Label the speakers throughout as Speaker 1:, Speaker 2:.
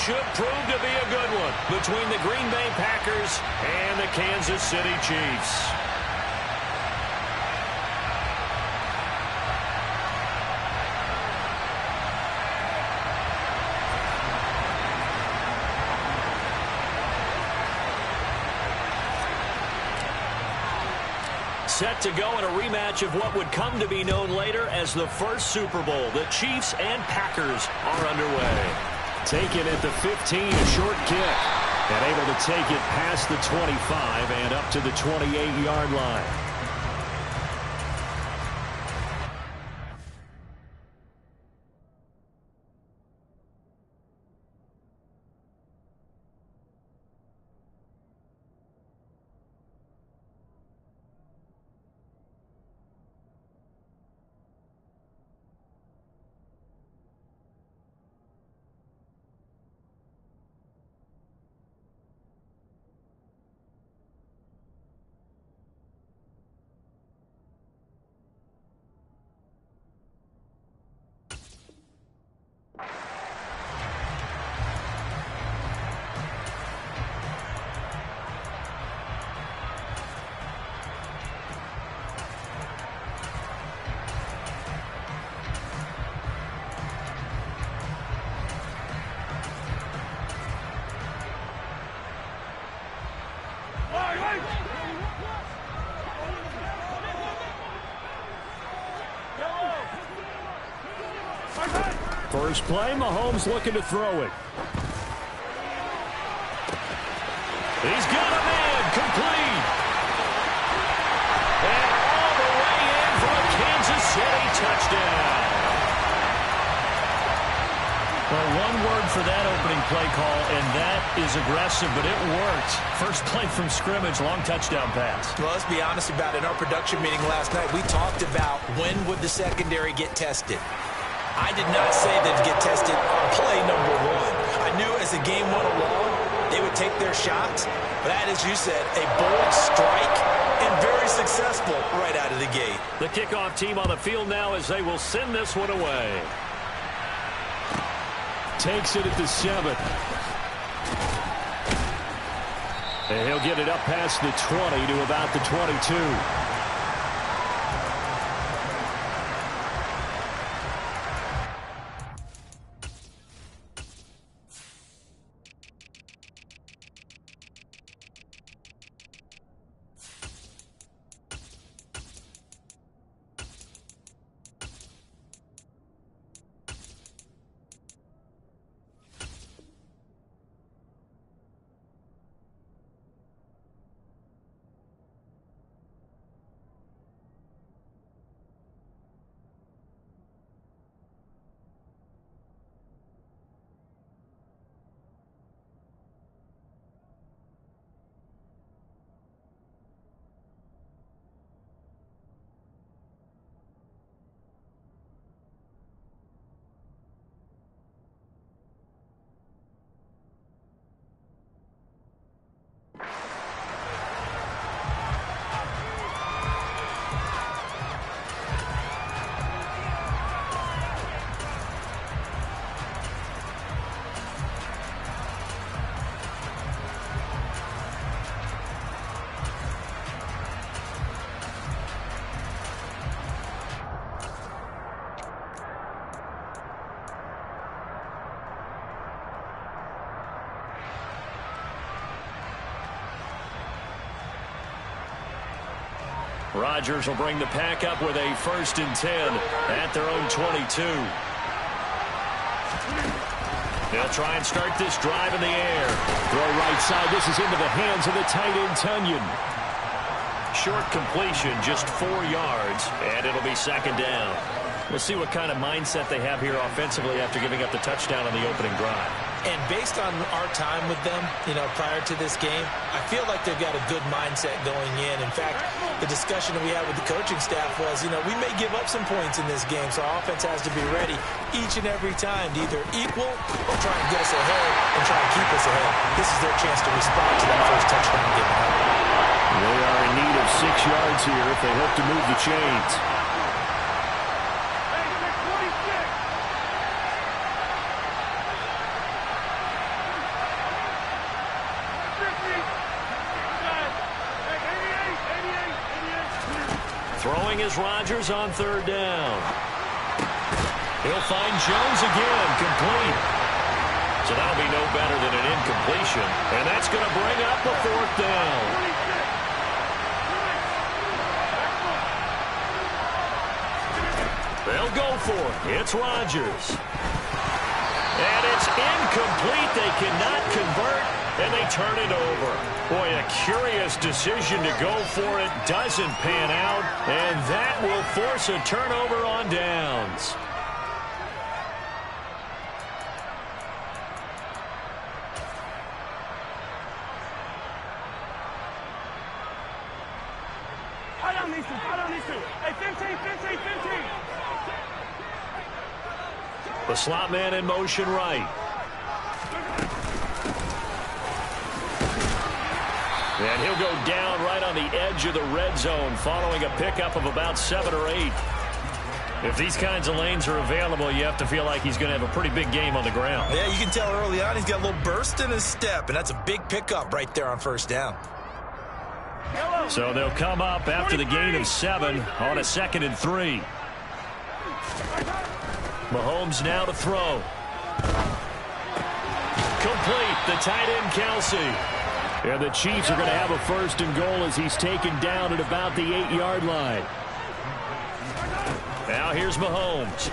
Speaker 1: should prove to be a good one between the Green Bay Packers and the Kansas City Chiefs. Set to go in a rematch of what would come to be known later as the first Super Bowl. The Chiefs and Packers are underway. Taken at the 15, a short kick. And able to take it past the 25 and up to the 28-yard line. First play, Mahomes looking to throw it. He's got a man, complete. And all the way in for a Kansas City touchdown. Well, one word for that opening play call, and that is aggressive, but it worked. First play from scrimmage, long touchdown pass.
Speaker 2: Well, let's be honest about it. In our production meeting last night, we talked about when would the secondary get tested. I did not say they'd get tested on play number one. I knew as the game went along, they would take their shots. But that, as you said, a bold strike and very successful right out of the gate.
Speaker 1: The kickoff team on the field now as they will send this one away. Takes it at the 7. And he'll get it up past the 20 to about the 22. Rodgers will bring the pack up with a 1st and 10 at their own 22. They'll try and start this drive in the air. Throw right side. This is into the hands of the tight end, Tunyon. Short completion, just 4 yards, and it'll be 2nd down. We'll see what kind of mindset they have here offensively after giving up the touchdown on the opening drive.
Speaker 2: And based on our time with them, prior to this game, I feel like they've got a good mindset going in. In fact, the discussion that we had with the coaching staff was, we may give up some points in this game, so our offense has to be ready each and every time to either equal or try and get us ahead and try and keep us ahead. This is their chance to respond to that first touchdown given up.
Speaker 1: They are in need of 6 yards here if they hope to move the chains. Throwing is Rodgers on third down. He'll find Jones again, complete. So that'll be no better than an incompletion. And that's going to bring up a fourth down. They'll go for it. It's Rodgers. And it's incomplete. They cannot convert, and they turn it over. Boy, a curious decision to go for it. Doesn't pan out, and that will force a turnover on downs. The slot man in motion right. And he'll go down right on the edge of the red zone following a pickup of about 7 or 8. If these kinds of lanes are available, you have to feel like he's going to have a pretty big game on the ground.
Speaker 2: Yeah, you can tell early on he's got a little burst in his step, and that's a big pickup right there on first down.
Speaker 1: So they'll come up after the gain of 7 on a 2nd and 3. Mahomes now to throw. Complete. The tight end, Kelsey. And the Chiefs are going to have a 1st and goal as he's taken down at about the 8-yard line. Now here's Mahomes.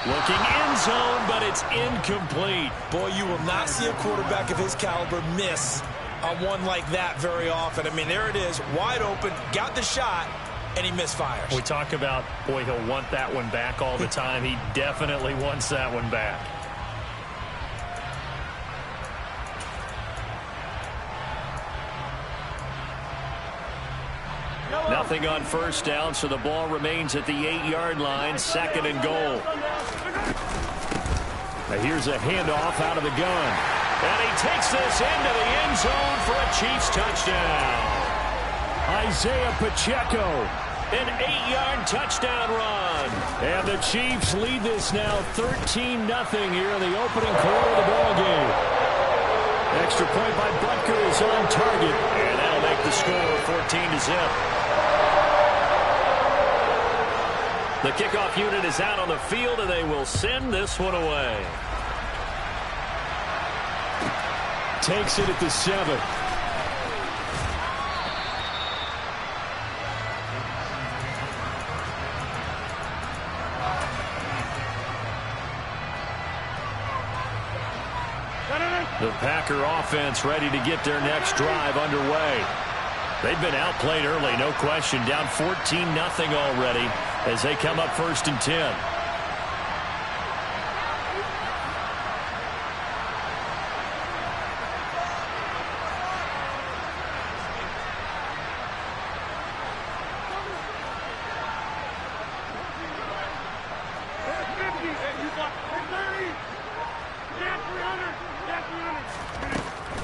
Speaker 1: Looking end zone, but it's incomplete.
Speaker 2: Boy, you will not see a quarterback of his caliber miss on one like that very often. I mean, there it is, wide open, got the shot, and he misfires.
Speaker 1: We talk about, boy, he'll want that one back all the time. He definitely wants that one back. Nothing on first down, so the ball remains at the 8-yard line, 2nd and goal. Now here's a handoff out of the gun. And he takes this into the end zone for a Chiefs touchdown. Isaiah Pacheco, an 8-yard touchdown run. And the Chiefs lead this now 13-0 here in the opening quarter of the ballgame. Extra point by Butker is on target. And that'll make the score 14-0. The kickoff unit is out on the field, and they will send this one away. Takes it at the 7. The Packer offense ready to get their next drive underway. They've been outplayed early, no question. Down 14-0 already as they come up 1st and 10.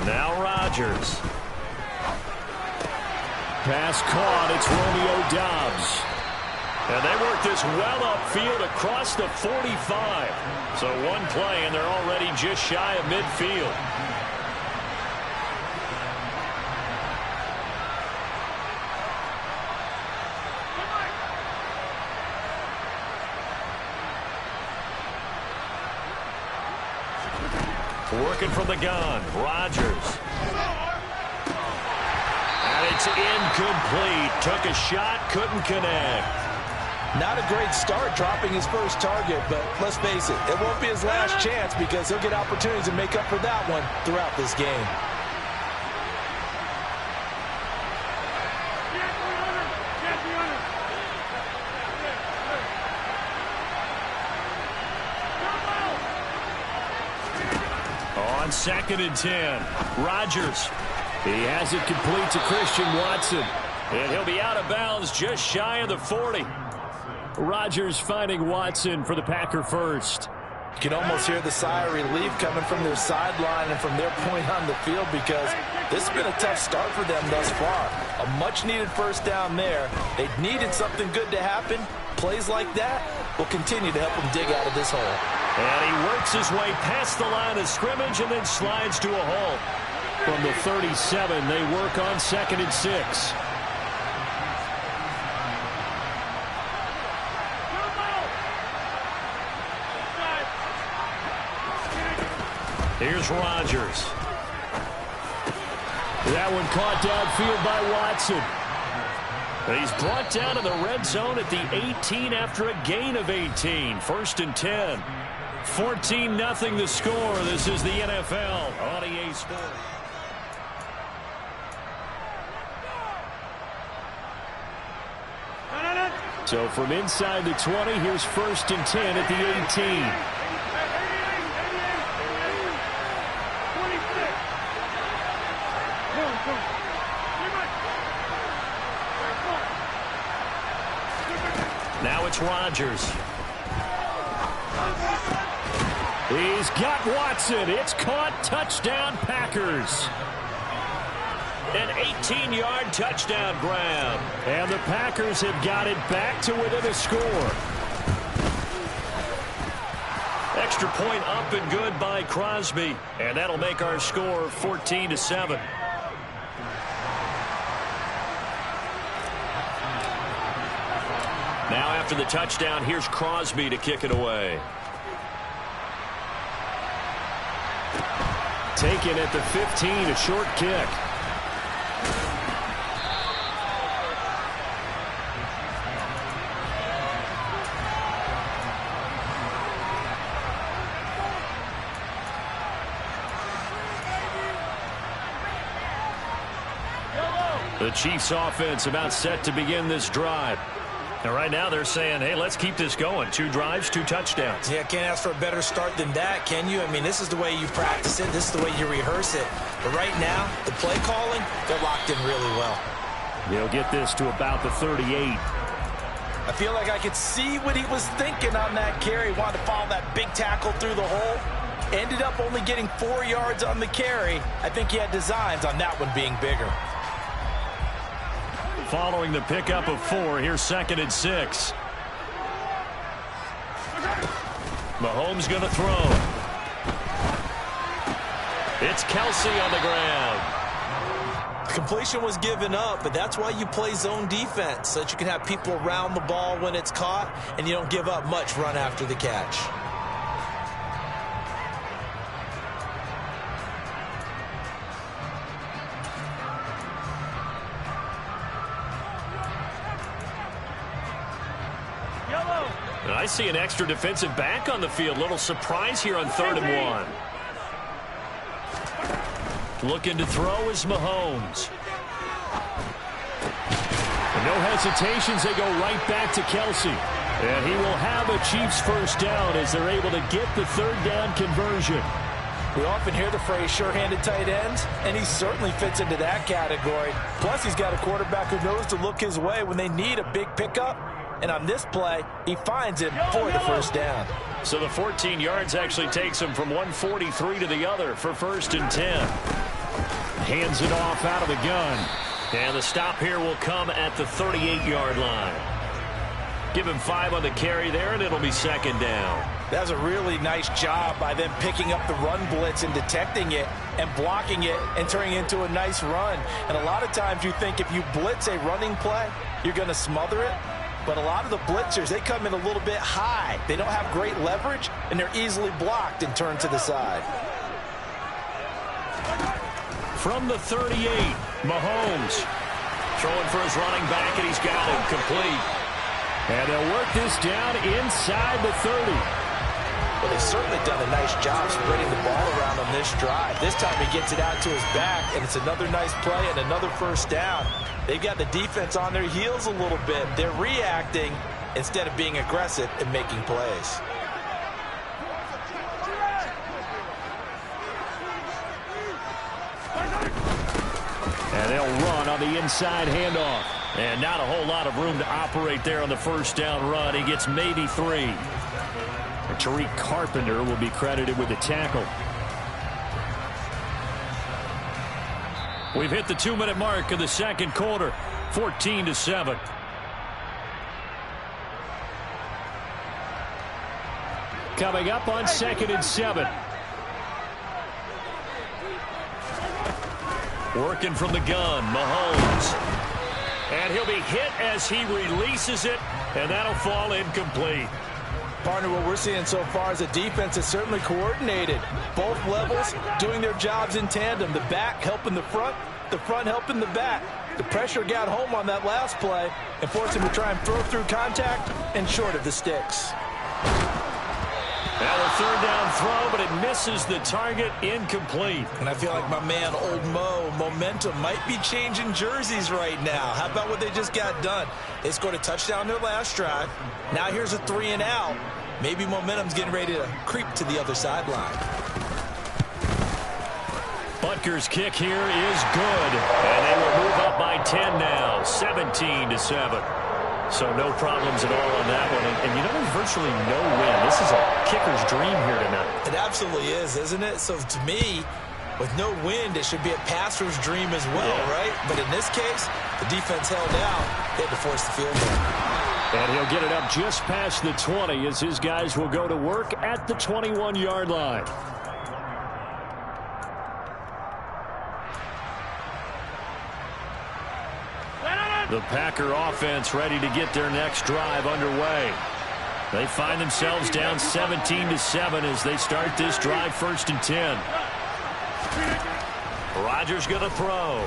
Speaker 1: Now Rodgers. Pass caught. It's Romeo Doubs. And they work this well upfield across the 45. So one play, and they're already just shy of midfield. Working from the gun, Rodgers. And it's incomplete. Took a shot, couldn't connect.
Speaker 2: Not a great start dropping his first target, but let's face it, it won't be his last chance because he'll get opportunities to make up for that one throughout this game.
Speaker 1: On 2nd and 10, Rodgers. He has it complete to Christian Watson. And he'll be out of bounds just shy of the 40. Rodgers finding Watson for the Packer first.
Speaker 2: You can almost hear the sigh of relief coming from their sideline and from their point on the field because this has been a tough start for them thus far. A much-needed first down there. They needed something good to happen. Plays like that will continue to help them dig out of this hole.
Speaker 1: And he works his way past the line of scrimmage and then slides to a halt. From the 37, they work on 2nd and 6. Here's Rodgers. That one caught downfield by Watson. He's brought down to the red zone at the 18 after a gain of 18. 1st and 10. 14-0 the score. This is the NFL on EA Sports. So from inside the 20, here's 1st and 10 at the 18. Now it's Rodgers. He's got Watson. It's caught. Touchdown, Packers. An 18-yard touchdown grab. And the Packers have got it back to within a score. Extra point up and good by Crosby. And that'll make our score 14-7. Now after the touchdown, here's Crosby to kick it away. Taken at the 15, a short kick. The Chiefs offense about set to begin this drive. And right now they're saying, hey, let's keep this going. 2 drives, 2 touchdowns.
Speaker 2: Yeah, can't ask for a better start than that, can you? I mean, this is the way you practice it. This is the way you rehearse it. But right now, the play calling, they're locked in really well.
Speaker 1: They'll get this to about the 38.
Speaker 2: I feel like I could see what he was thinking on that carry. Wanted to follow that big tackle through the hole. Ended up only getting 4 yards on the carry. I think he had designs on that one being bigger.
Speaker 1: Following the pickup of 4, here's 2nd and 6. Mahomes going to throw. It's Kelce on the ground.
Speaker 2: Completion was given up, but that's why you play zone defense, so that you can have people around the ball when it's caught, and you don't give up much run after the catch.
Speaker 1: And I see an extra defensive back on the field. Little surprise here on 3rd and 1. Looking to throw is Mahomes. And no hesitations. They go right back to Kelce. And he will have a Chiefs first down as they're able to get the 3rd down conversion.
Speaker 2: We often hear the phrase sure-handed tight ends, and he certainly fits into that category. Plus, he's got a quarterback who knows to look his way when they need a big pickup. And on this play, he finds him for the first down.
Speaker 1: So the 14 yards actually takes him from 143 to the other for 1st and 10. Hands it off out of the gun. And the stop here will come at the 38-yard line. Give him 5 on the carry there, and it'll be 2nd down.
Speaker 2: That was a really nice job by them picking up the run blitz and detecting it and blocking it and turning it into a nice run. And a lot of times you think if you blitz a running play, you're going to smother it. But a lot of the blitzers, they come in a little bit high. They don't have great leverage, and they're easily blocked and turned to the side.
Speaker 1: From the 38, Mahomes throwing for his running back, and he's got him complete. And they'll work this down inside the 30.
Speaker 2: Well, they've certainly done a nice job spreading the ball around on this drive. This time he gets it out to his back, and it's another nice play and another first down. They've got the defense on their heels a little bit. They're reacting instead of being aggressive and making plays.
Speaker 1: And they'll run on the inside handoff. And not a whole lot of room to operate there on the first down run. He gets maybe 3. And Tariq Carpenter will be credited with the tackle. We've hit the 2-minute mark of the 2nd quarter, 14-7. Coming up on 2nd and 7. Working from the gun, Mahomes. And he'll be hit as he releases it, and that'll fall incomplete.
Speaker 2: Partner, what we're seeing so far is a defense that's certainly coordinated. Both levels doing their jobs in tandem. The back helping the front helping the back. The pressure got home on that last play and forced him to try and throw through contact and short of the sticks.
Speaker 1: Now a third down throw, but it misses the target, incomplete.
Speaker 2: And I feel like my man, Old Mo, momentum might be changing jerseys right now. How about what they just got done? They scored a touchdown their last drive. Now here's a 3 and out. Maybe momentum's getting ready to creep to the other sideline.
Speaker 1: Butker's kick here is good. And they will move up by 10 now, 17-7. So no problems at all on that one. And you know, there's virtually no win. This is a kicker's dream here tonight.
Speaker 2: It absolutely is, isn't it? So to me, with no wind, it should be a passer's dream as well, right? But in this case, the defense held out. They had to force the field goal.
Speaker 1: And he'll get it up just past the 20 as his guys will go to work at the 21-yard line. The Packer offense ready to get their next drive underway. They find themselves down 17-7 as they start this drive, 1st and 10. Rodgers going to throw.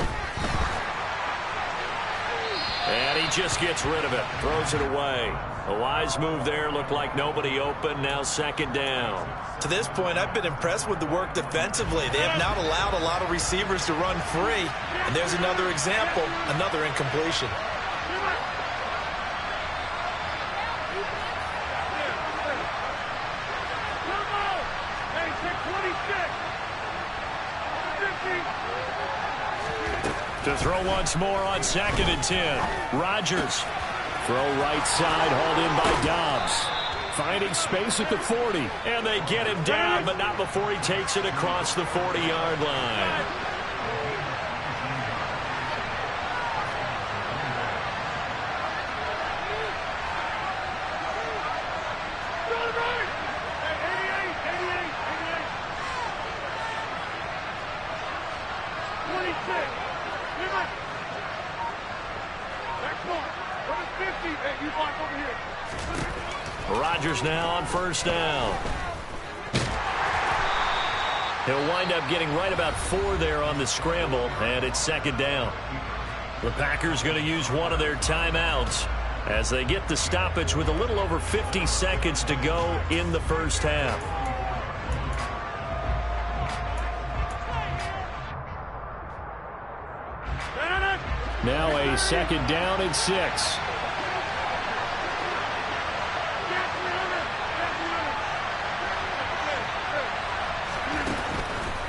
Speaker 1: And he just gets rid of it. Throws it away. A wise move there. Looked like nobody open. Now 2nd down.
Speaker 2: To this point, I've been impressed with the work defensively. They have not allowed a lot of receivers to run free. And there's another example, another incompletion.
Speaker 1: To throw once more on 2nd and 10. Rodgers. Throw right side, hauled in by Dobbs. Finding space at the 40. And they get him down, but not before he takes it across the 40-yard line. Rodgers now on 1st down. He'll wind up getting right about 4 there on the scramble, and it's 2nd down. The Packers going to use one of their timeouts as they get the stoppage with a little over 50 seconds to go in the 1st half. Now a 2nd down and 6.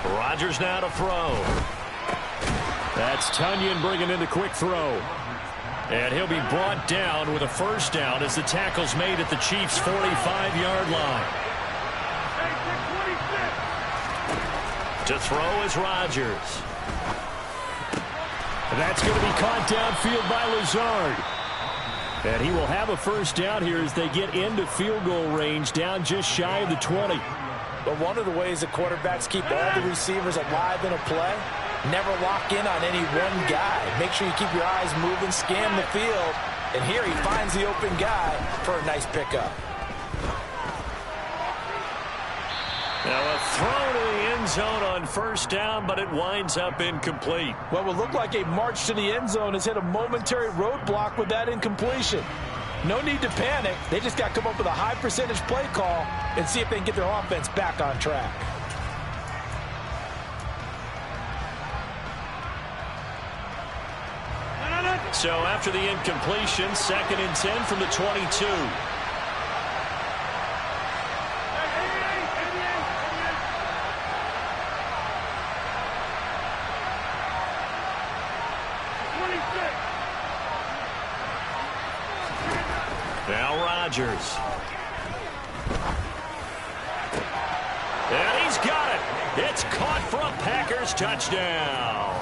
Speaker 1: Rodgers now to throw. That's Tonyan bringing in the quick throw. And he'll be brought down with a 1st down as the tackle's made at the Chiefs' 45-yard line. To throw is Rodgers. That's going to be caught downfield by Lazard. And he will have a 1st down here as they get into field goal range, down just shy of the 20.
Speaker 2: But one of the ways that quarterbacks keep all the receivers alive in a play, never lock in on any one guy. Make sure you keep your eyes moving, scan the field. And here he finds the open guy for a nice pickup.
Speaker 1: Now a throw to the end zone on 1st down, but it winds up incomplete.
Speaker 2: What will look like a march to the end zone has hit a momentary roadblock with that incompletion. No need to panic. They just got to come up with a high percentage play call and see if they can get their offense back on track.
Speaker 1: So after the incompletion, 2nd and 10 from the 22. Now Rodgers. And he's got it. It's caught for a Packers touchdown.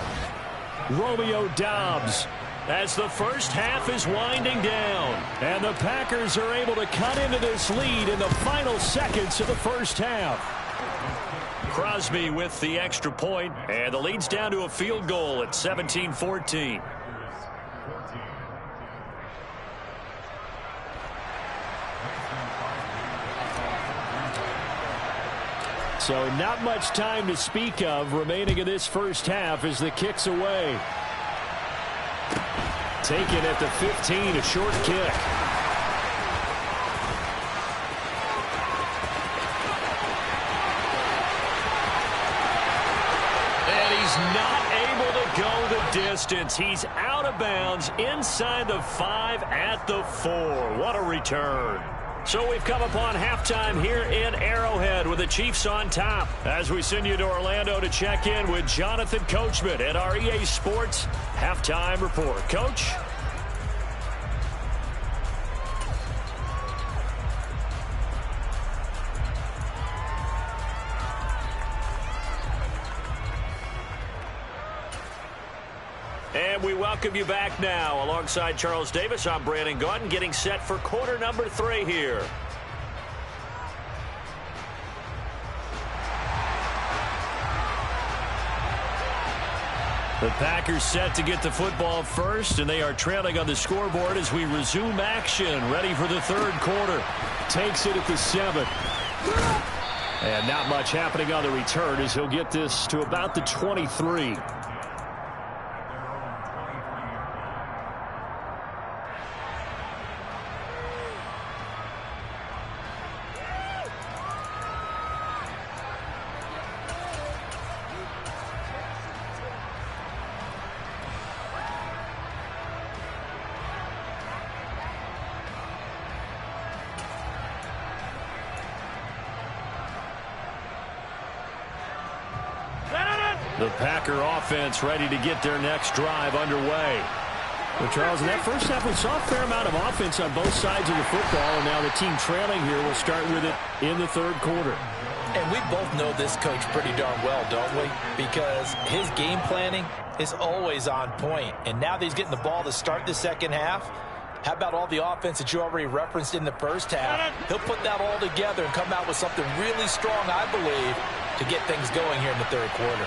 Speaker 1: Romeo Doubs as the 1st half is winding down. And the Packers are able to cut into this lead in the final seconds of the 1st half. Crosby with the extra point, and the lead's down to a field goal at 17-14. So not much time to speak of remaining in this first half as the kick's away. Taken at the 15, a short kick. And he's not able to go the distance. He's out of bounds inside the 5 at the 4. What a return. So we've come upon halftime here in Arrowhead with the Chiefs on top. As we send you to Orlando to check in with Jonathan Coachman at our EA Sports Halftime Report. Coach? And we welcome you back now. Alongside Charles Davis, I'm Brandon Gaudin, getting set for quarter number 3 here. The Packers set to get the football first, and they are trailing on the scoreboard as we resume action. Ready for the third quarter. Takes it at the 7. And not much happening on the return as he'll get this to about the 23. The Packer offense ready to get their next drive underway. Well, Charles, in that first half, we saw a fair amount of offense on both sides of the football, and now the team trailing here will start with it in the third quarter.
Speaker 2: And we both know this coach pretty darn well, don't we? Because his game planning is always on point. And now that he's getting the ball to start the second half, how about all the offense that you already referenced in the first half? He'll put that all together and come out with something really strong, I believe, to get things going here in the third quarter.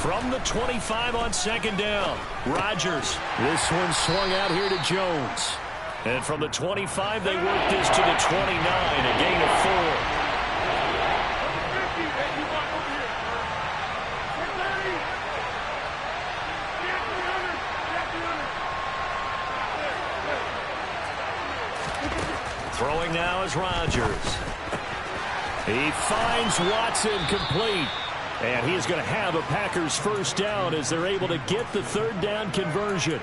Speaker 1: From the 25 on second down, Rodgers. This one swung out here to Jones. And from the 25, they work this to the 29, a gain of 4. Throwing now is Rodgers. He finds Watson complete. And he's going to have a Packers first down as they're able to get the third down conversion.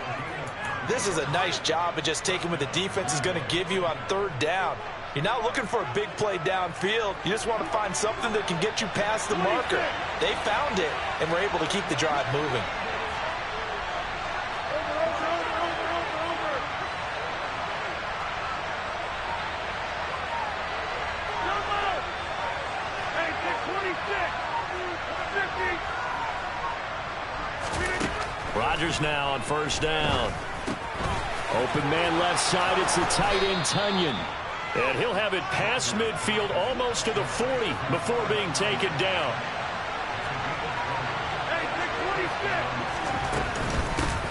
Speaker 2: This is a nice job of just taking what the defense is going to give you on third down. You're not looking for a big play downfield. You just want to find something that can get you past the marker. They found it and were able to keep the drive moving.
Speaker 1: Rodgers now on first down. Open man left side. It's the tight end Tonyan. And he'll have it past midfield almost to the 40 before being taken down.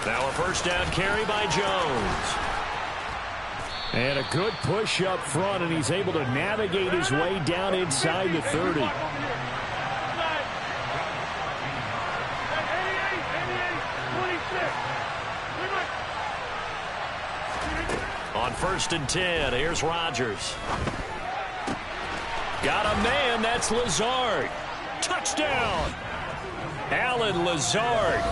Speaker 1: Now a first down carry by Jones. And a good push up front, and he's able to navigate his way down inside the 30. On first and 10, here's Rodgers. Got a man, that's Lazard. Touchdown! Allen Lazard,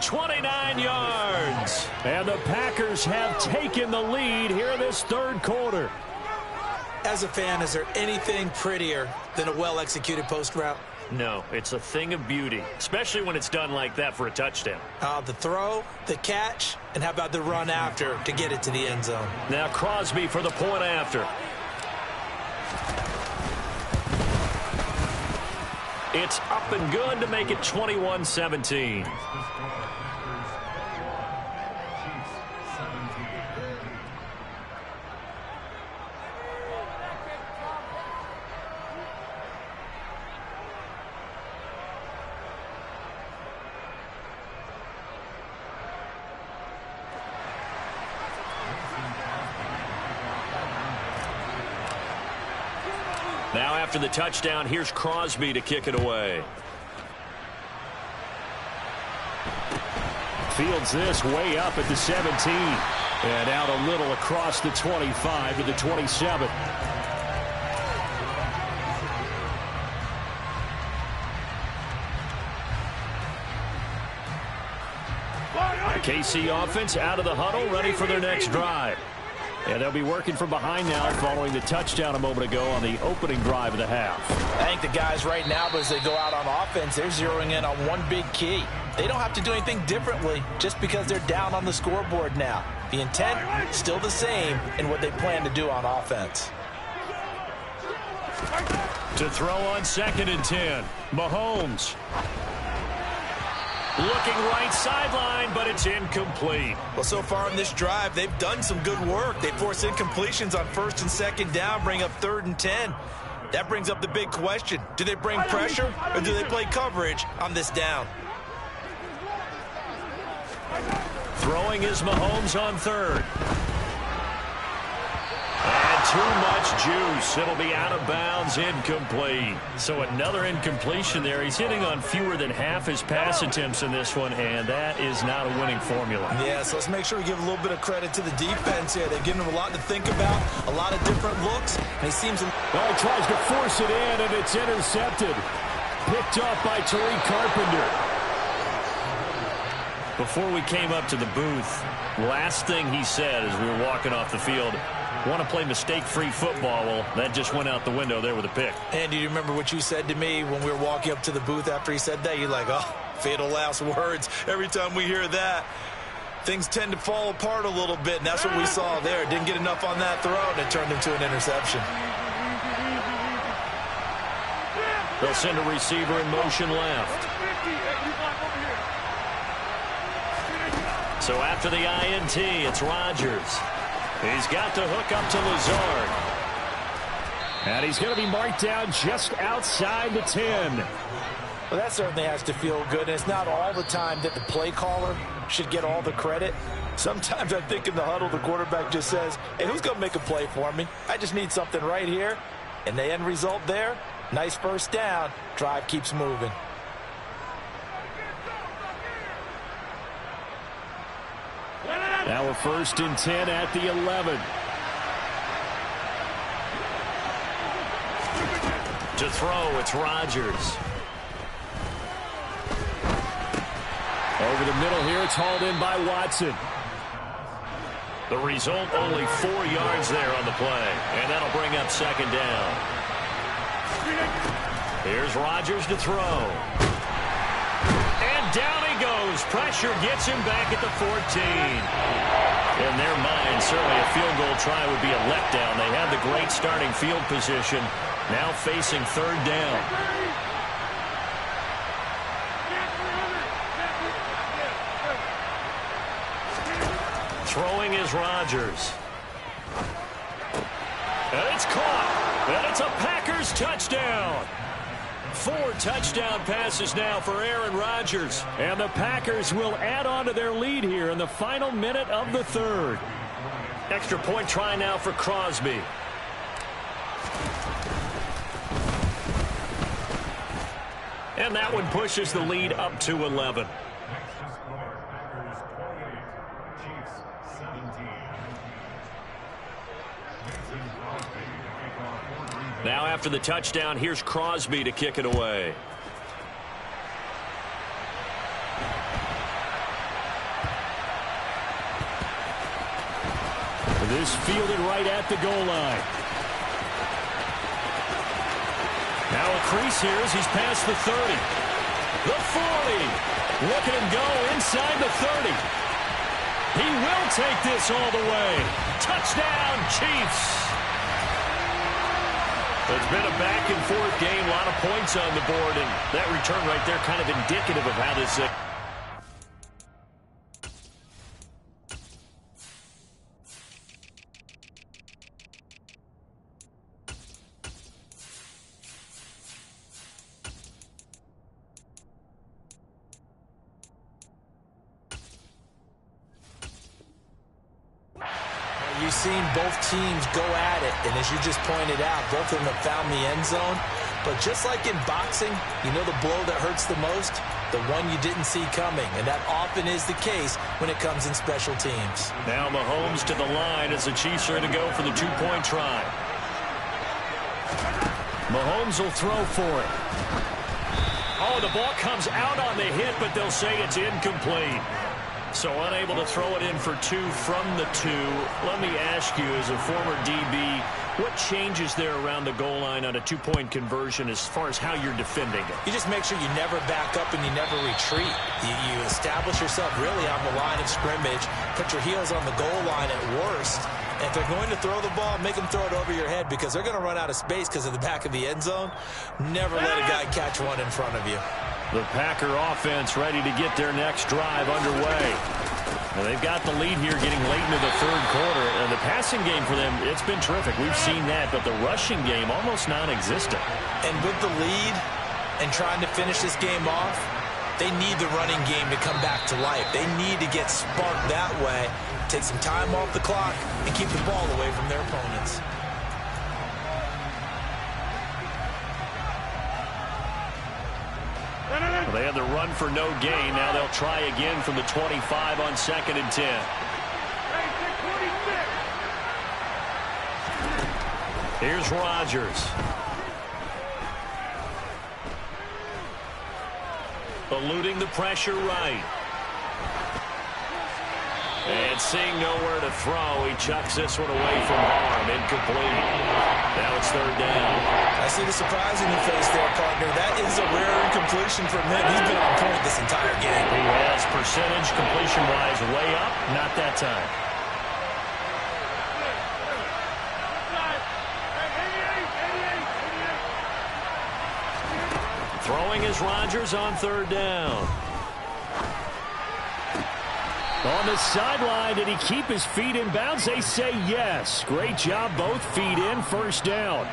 Speaker 1: 29 yards. And the Packers have taken the lead here in this third quarter.
Speaker 2: As a fan, is there anything prettier than a well-executed post route?
Speaker 1: No, it's a thing of beauty, especially when it's done like that for a touchdown.
Speaker 2: The throw, the catch, and how about the run after to get it to the end zone?
Speaker 1: Now Crosby for the point after. It's up and good to make it 21-17. Now after the touchdown, here's Crosby to kick it away. Fields this way up at the 17. And out a little across the 25 to the 27. KC offense out of the huddle, ready for their next drive. And they'll be working from behind now following the touchdown a moment ago on the opening drive of the half.
Speaker 2: I think the guys right now, as they go out on offense, they're zeroing in on one big key. They don't have to do anything differently just because they're down on the scoreboard now. The intent still the same in what they plan to do on offense.
Speaker 1: To throw on 2nd and 10, Mahomes. Looking right sideline, but it's incomplete.
Speaker 2: Well, so far in this drive, they've done some good work. They force incompletions on 1st and 2nd down, bring up 3rd and 10. That brings up the big question. Do they bring pressure or do they play coverage on this down?
Speaker 1: Throwing is Mahomes on 3rd. And too much juice. It'll be out of bounds, incomplete. So another incompletion there. He's hitting on fewer than half his pass attempts in this one, and that is not a winning formula.
Speaker 2: Yeah, so let's make sure we give a little bit of credit to the defense here. They've given him a lot to think about, a lot of different looks, and he seems...
Speaker 1: Well, he tries to force it in, and it's intercepted. Picked up by Tariq Carpenter. Before we came up to the booth, last thing he said as we were walking off the field, want to play mistake-free football. Well, that just went out the window there with a pick.
Speaker 2: And do you remember what you said to me when we were walking up to the booth after he said that? You're like, oh, fatal last words. Every time we hear that, things tend to fall apart a little bit, and that's what we saw there. Didn't get enough on that throw, and it turned into an interception.
Speaker 1: They'll send a receiver in motion left. So after the INT, it's Rodgers. He's got the hook up to Lazard. And he's going to be marked down just outside the 10.
Speaker 2: Well, that certainly has to feel good. And it's not all the time that the play caller should get all the credit. Sometimes I think in the huddle, the quarterback just says, hey, who's going to make a play for me? I just need something right here. And the end result there, nice first down. Drive keeps moving.
Speaker 1: Now a 1st and 10 at the 11. To throw, it's Rodgers. Over the middle here, it's hauled in by Watson. The result, only 4 yards there on the play. And that'll bring up 2nd down. Here's Rodgers to throw. And down he goes. Pressure gets him back at the 14. In their mind, certainly a field goal try would be a letdown. They had the great starting field position. Now facing 3rd down. Throwing is Rodgers. And it's caught. And it's a Packers touchdown. 4 touchdown passes now for Aaron Rodgers. And the Packers will add on to their lead here in the final minute of the 3rd. Extra point try now for Crosby. And that one pushes the lead up to 11. Now after the touchdown, here's Crosby to kick it away. This fielded right at the goal line. Now a crease here as he's past the 30. The 40. Look at him go inside the 30. He will take this all the way. Touchdown, Chiefs. It's been a back-and-forth game, a lot of points on the board, and that return right there kind of indicative of how this...
Speaker 2: we've seen both teams go at it, and as you just pointed out, both of them have found the end zone. But just like in boxing, you know the blow that hurts the most? The one you didn't see coming, and that often is the case when it comes in special teams.
Speaker 1: Now Mahomes to the line as the Chiefs are to go for the two-point try. Mahomes will throw for it. Oh, the ball comes out on the hit, but they'll say it's incomplete. So unable to throw it in for 2 from the 2. Let me ask you, as a former DB, what changes there around the goal line on a two-point conversion as far as how you're defending it?
Speaker 2: You just make sure you never back up and you never retreat. You establish yourself really on the line of scrimmage, put your heels on the goal line at worst. And if they're going to throw the ball, make them throw it over your head because they're going to run out of space because of the back of the end zone. Never let a guy catch one in front of you.
Speaker 1: The Packer offense ready to get their next drive underway. Now they've got the lead here getting late into the third quarter. And the passing game for them, it's been terrific. We've seen that, but the rushing game almost non-existent.
Speaker 2: And with the lead and trying to finish this game off, they need the running game to come back to life. They need to get sparked that way, take some time off the clock, and keep the ball away from their opponents.
Speaker 1: Well, they had the run for no gain. Now they'll try again from the 25 on 2nd and 10. Here's Rodgers. Eluding the pressure right. And seeing nowhere to throw, he chucks this one away from harm. Incomplete. Now it's 3rd down.
Speaker 2: I see the surprise in your face there, partner. That is a rare incompletion from him. He's been on point this entire game.
Speaker 1: He has percentage completion-wise way up. Not that time. Throwing is Rodgers on 3rd down. On the sideline, did he keep his feet in bounds? They say yes. Great job, both feet in, 1st down.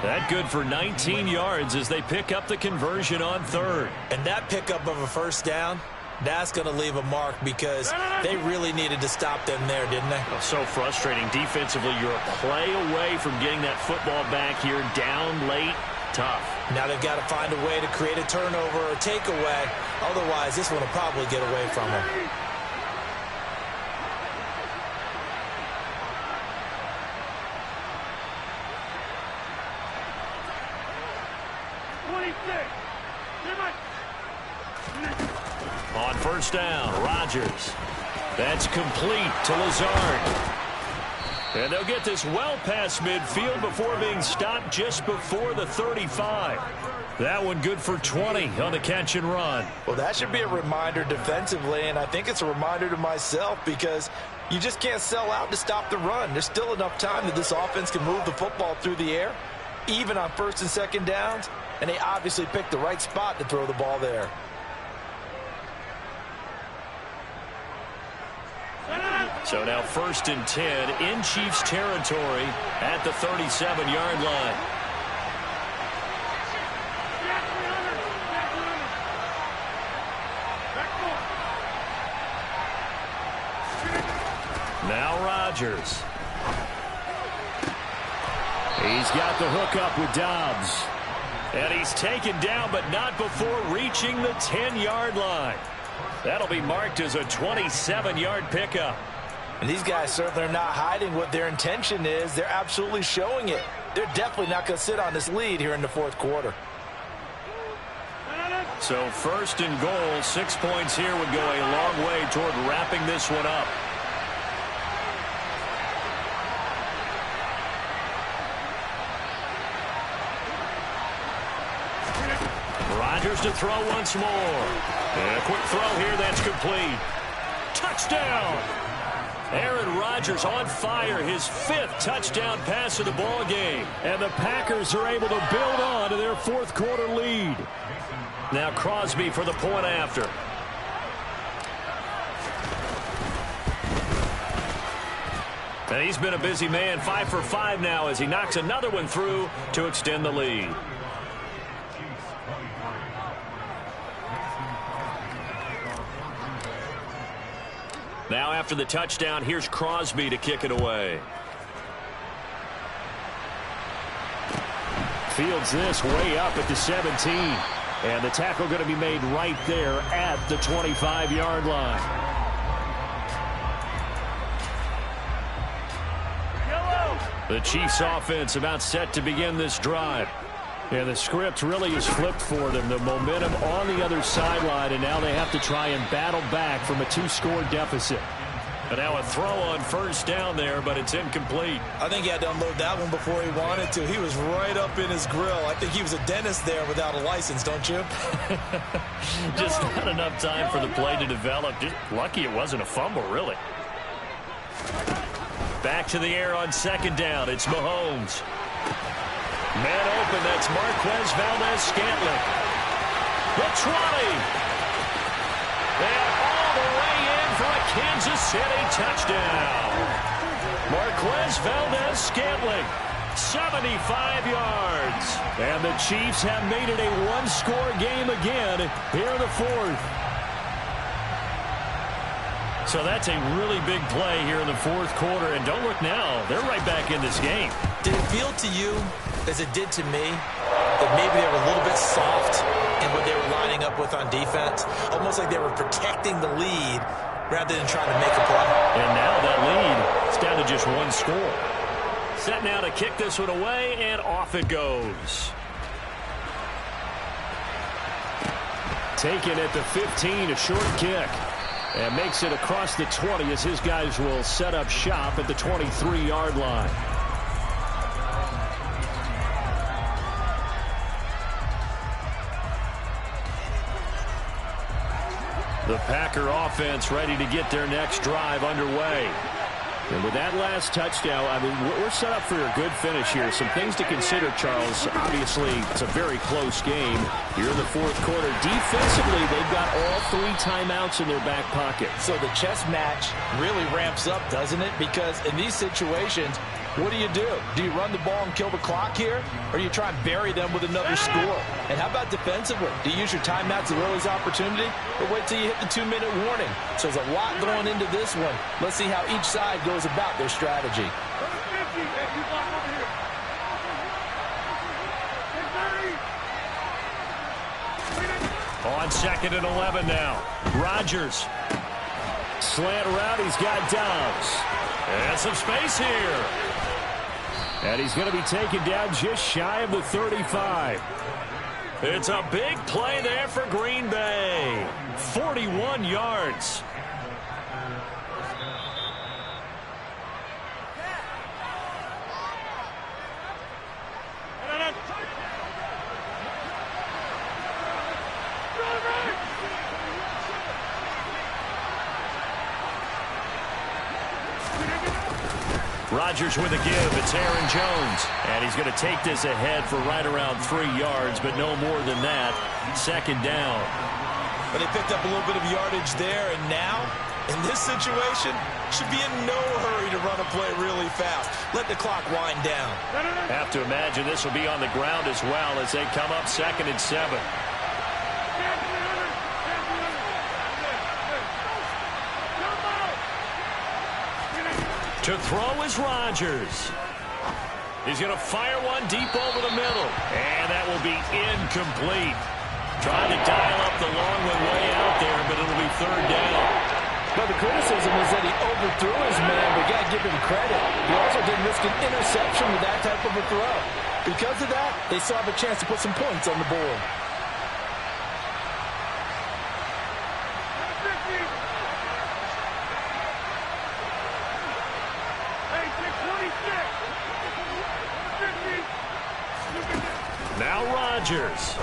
Speaker 1: That good for 19 yards as they pick up the conversion on 3rd.
Speaker 2: And that pickup of a 1st down, that's going to leave a mark because they really needed to stop them there, didn't they?
Speaker 1: So frustrating. Defensively, you're a play away from getting that football back here, down late. Tough.
Speaker 2: Now they've got to find a way to create a turnover or takeaway. Otherwise, this one will probably get away from them.
Speaker 1: On 1st down, Rodgers. That's complete to Lazard. And they'll get this well past midfield before being stopped just before the 35. That one good for 20 on the catch and run.
Speaker 2: Well, that should be a reminder defensively, and I think it's a reminder to myself because you just can't sell out to stop the run. There's still enough time that this offense can move the football through the air, even on 1st and 2nd downs, and they obviously picked the right spot to throw the ball there.
Speaker 1: So now 1st and 10 in Chiefs territory at the 37-yard line. Now Rodgers. He's got the hook up with Dobbs. And he's taken down, but not before reaching the 10-yard line. That'll be marked as a 27-yard pickup.
Speaker 2: And these guys certainly are not hiding what their intention is. They're absolutely showing it. They're definitely not going to sit on this lead here in the 4th quarter.
Speaker 1: So 1st and goal, 6 points here would go a long way toward wrapping this one up. Rodgers to throw once more. And a quick throw here, that's complete. Touchdown! Aaron Rodgers on fire, his 5th touchdown pass of the ball game. And the Packers are able to build on to their 4th quarter lead. Now Crosby for the point after. And he's been a busy man, 5 for 5 now as he knocks another one through to extend the lead. Now after the touchdown, here's Crosby to kick it away. Fields this way up at the 17. And the tackle going to be made right there at the 25-yard line. The Chiefs offense about set to begin this drive. And the script really is flipped for them. The momentum on the other sideline, and now they have to try and battle back from a 2-score deficit. And now a throw on first down there, but it's incomplete.
Speaker 2: I think he had to unload that one before he wanted to. He was right up in his grill. I think he was a dentist there without a license, don't you?
Speaker 1: Just not enough time for the play to develop. Just lucky it wasn't a fumble, really. Back to the air on second down. It's Mahomes. Man open. That's Marquez Valdes-Scantling. The 20. And all the way in for a Kansas City touchdown. Marquez Valdes-Scantling, 75 yards. And the Chiefs have made it a one-score game again here in the fourth. So that's a really big play here in the fourth quarter. And don't look now. They're right back in this game.
Speaker 2: Did it feel to you, as it did to me, that maybe they were a little bit soft in what they were lining up with on defense? Almost like they were protecting the lead rather than trying to make a play.
Speaker 1: And now that lead is down to just one score. Set now to kick this one away, and off it goes. Taken at the 15, a short kick. And makes it across the 20 as his guys will set up shop at the 23-yard line. The Packer offense ready to get their next drive underway. And with that last touchdown, I mean, we're set up for a good finish here. Some things to consider, Charles. Obviously, it's a very close game. Here in the fourth quarter, defensively, they've got all 3 timeouts in their back pocket.
Speaker 2: So the chess match really ramps up, doesn't it? Because in these situations, what do? Do you run the ball and kill the clock here? Or do you try and bury them with another score? And how about defensively? Do you use your timeouts as early as opportunity? Or wait till you hit the 2-minute warning? So there's a lot going into this one. Let's see how each side goes about their strategy.
Speaker 1: On second and 11 now. Rodgers. Slant route, he's got Dobbs. And some space here. And he's going to be taken down just shy of the 35. It's a big play there for Green Bay. 41 yards. Rodgers with a give. It's Aaron Jones. And he's going to take this ahead for right around 3 yards, but no more than that. Second down.
Speaker 2: But they picked up a little bit of yardage there, and now, in this situation, should be in no hurry to run a play really fast. Let the clock wind down.
Speaker 1: Have to imagine this will be on the ground as well as they come up 2nd and 7. To throw is Rodgers. He's going to fire one deep over the middle. And that will be incomplete. Trying to dial up the long one way out there, but it'll be 3rd down.
Speaker 2: But the criticism is that he overthrew his man, but you got to give him credit. He also didn't risk an interception with that type of a throw. Because of that, they still have a chance to put some points on the board.
Speaker 1: Now Rodgers.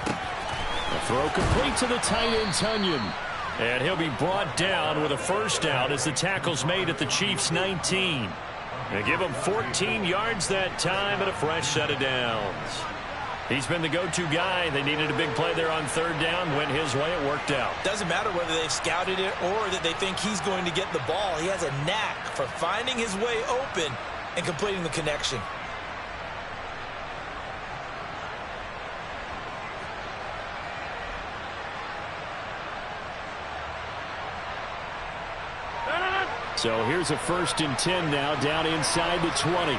Speaker 1: A throw complete to the tight end, Tonyan. And he'll be brought down with a first down as the tackle's made at the Chiefs' 19. They give him 14 yards that time and a fresh set of downs. He's been the go-to guy. They needed a big play there on 3rd down. Went his way. It worked out.
Speaker 2: Doesn't matter whether they've scouted it or that they think he's going to get the ball. He has a knack for finding his way open and completing the connection.
Speaker 1: So here's a 1st and 10 now, down inside the 20.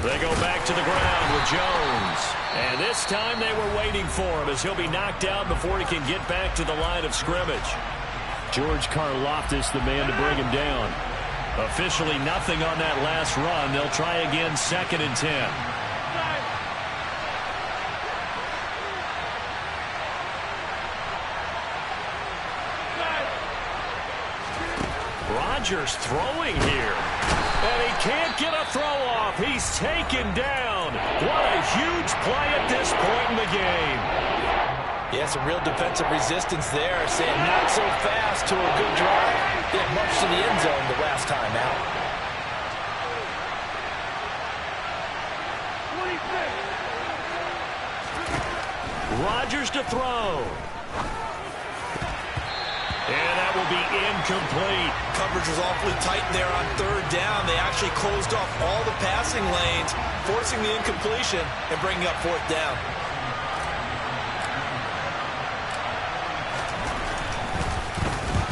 Speaker 1: They go back to the ground with Jones. And this time they were waiting for him as he'll be knocked down before he can get back to the line of scrimmage. George Karlaftis, the man to bring him down. Officially nothing on that last run. They'll try again, 2nd and 10. Rodgers throwing here. And he can't get a throw off. He's taken down. What a huge play at this point in the game.
Speaker 2: Yeah, some real defensive resistance there. Saying not so fast to a good drive. Didn't much to the end zone the last time out.
Speaker 1: Rodgers to throw. And that will be incomplete.
Speaker 2: Coverage was awfully tight there on 3rd down. They actually closed off all the passing lanes, forcing the incompletion and bringing up 4th down.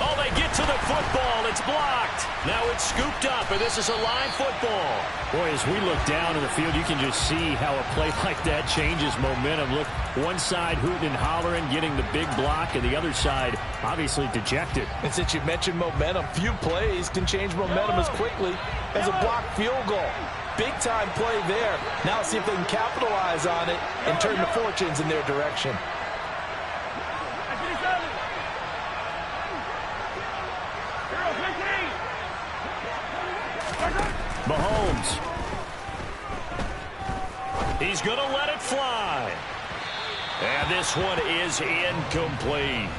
Speaker 1: Oh, they get to the football. It's blocked. Now it's scooped up, and this is a live football. Boy, as we look down in the field, you can just see how a play like that changes momentum. Look, one side hooting and hollering, getting the big block, and the other side obviously dejected.
Speaker 2: And since you mentioned momentum, few plays can change momentum as quickly as a blocked field goal. Big-time play there. Now let's see if they can capitalize on it and turn the fortunes in their direction.
Speaker 1: Mahomes. He's going to let it fly. And this one is incomplete.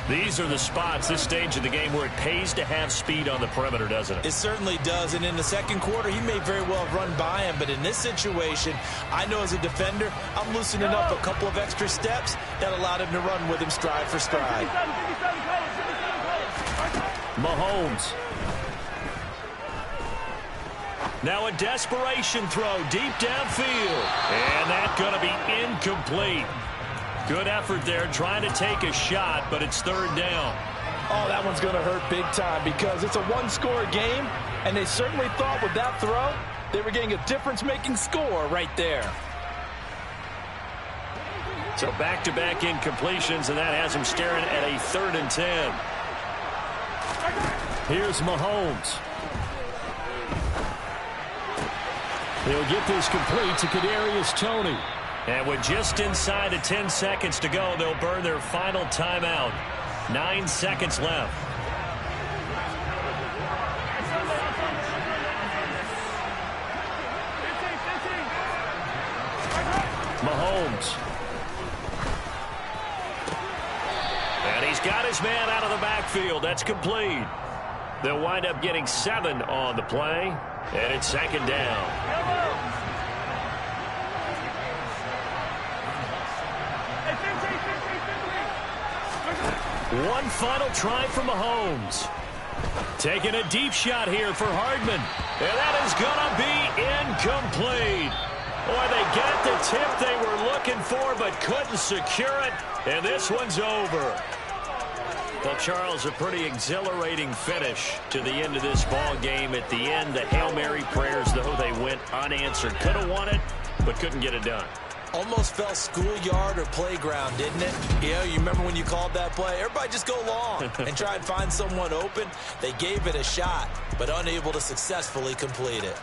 Speaker 1: These are the spots, this stage of the game, where it pays to have speed on the perimeter, doesn't it?
Speaker 2: It certainly does. And in the 2nd quarter, he may very well have run by him. But in this situation, I know as a defender, I'm loosening up a couple of extra steps that allowed him to run with him stride for stride.
Speaker 1: Mahomes. Now a desperation throw deep downfield. And that's going to be incomplete. Good effort there trying to take a shot, but it's 3rd down.
Speaker 2: Oh, that one's going to hurt big time because it's a one-score game, and they certainly thought with that throw they were getting a difference-making score right there.
Speaker 1: So back-to-back incompletions, and that has him staring at a 3rd and 10. Here's Mahomes. He'll get this complete to Kadarius Toney. And with just inside of 10 seconds to go, they'll burn their final timeout. 9 seconds left. Mahomes. And he's got his man out of the backfield. That's complete. They'll wind up getting 7 on the play. And it's 2nd down. One final try for Mahomes. Taking a deep shot here for Hardman. And that is going to be incomplete. Boy, they got the tip they were looking for but couldn't secure it. And this one's over. Well, Charles, a pretty exhilarating finish to the end of this ball game. At the end, the Hail Mary prayers, though, they went unanswered. Could have won it, but couldn't get it done.
Speaker 2: Almost felt schoolyard or playground, didn't it? Yeah, you remember when you called that play? Everybody just go long and try and find someone open. They gave it a shot, but unable to successfully complete it.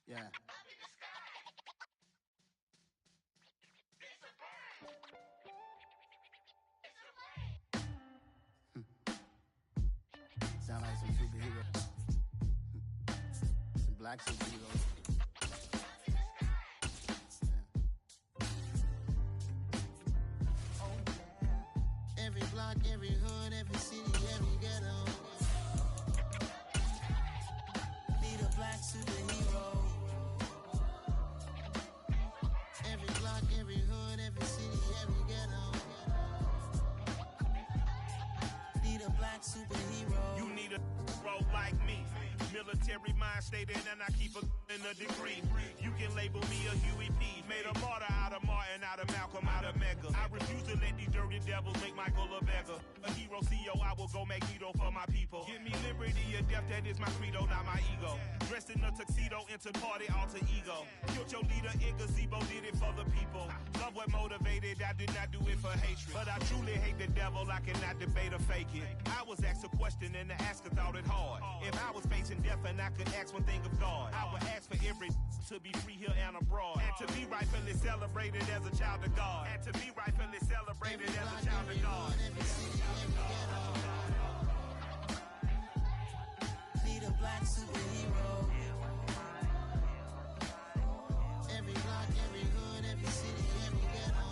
Speaker 3: Yeah. Sound like some superhero. Some black superheroes. Yeah. Every block, every hood, every city, every ghetto. Need a black superhero. Every block, every hood, every city, every ghetto. Need a black superhero.
Speaker 4: You need a role like me. Military mind stated, and I keep in a degree. You can label me a Huey P. Made a martyr out of Martin, out of Malcolm, out of Mega. I refuse to let these dirty devils make Michael a beggar. A hero CEO, I will go Magneto for my people. Give me liberty or death, that is my credo, not my ego. Dressed in a tuxedo, into party, alter ego. Killed your leader in gazebo, did it for the people. Love what motivated, I did not do it for hatred. But I truly hate the devil, I cannot debate or fake it. I was asked a question and the asker thought it hard. If I was facing death and I could ask one thing of God, I would ask for every to be free here and abroad. And to be rightfully celebrated as a child of God. And to be rightfully celebrated as a child of God.
Speaker 3: Need a black superhero. Every block, every hood, every city, every ghetto.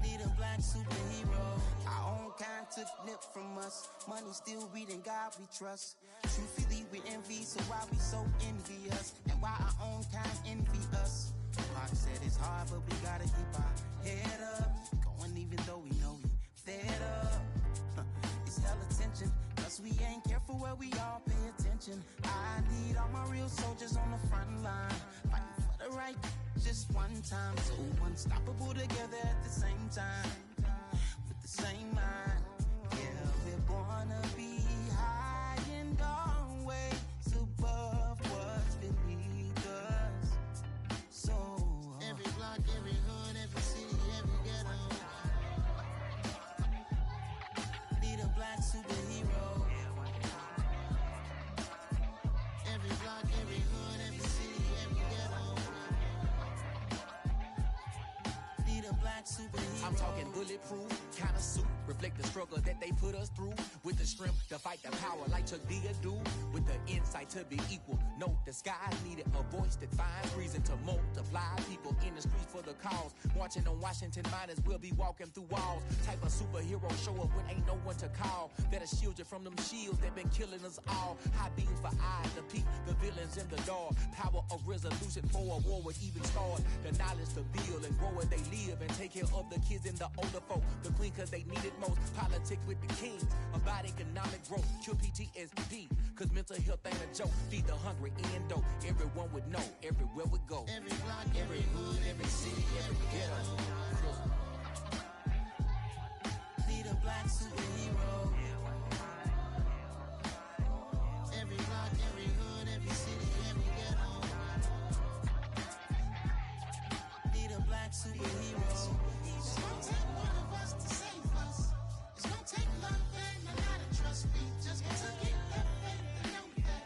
Speaker 3: Need a black superhero. Our own kind took nip from us. Money still reading God we trust. Truthfully we envy, so why we so envious? And why our own kind envy us? Mark said it's hard, but we gotta keep our head up. Going even though we know we fed up. It's hell attention, cause we ain't careful where we all pay attention. I need all my real soldiers on the front line, fighting for the right just one time. So unstoppable together at the same time, with the same mind. Yeah, we're gonna be high and always above what's beneath us. So every block, every hood, every city, every ghetto. Need a black superhero. Every block, every hood, every city, every ghetto. Need a black superhero.
Speaker 5: I'm talking bulletproof kind of suit, reflect the struggle that they put us through, with the strength to fight the power like Chuck D do, with the insight to be equal. Note the sky needed a voice that finds reason to multiply people in the streets for the cause. Marching on Washington miners will be walking through walls. Type of superhero show up when ain't no one to call. That'll shield you from them shields that been killing us all. High beams for eyes to peek the villains in the dark. Power of resolution for a war would even start. The knowledge to build and grow where they live and take care of the kids and the older folk. The queen cause they need it most. Politics with the kings about economic growth. Cure PTSD cause mental health ain't a joke. Feed the hungry and dope. Everyone would know everywhere we go.
Speaker 3: Every block, every hood, every city, every ghetto. Need a black superhero. Every block, every hood, every city, every ghetto. Need a black superhero. It's gonna take one of us to save us. It's gonna take love and a lot of trust. Me just to get that faith and know that.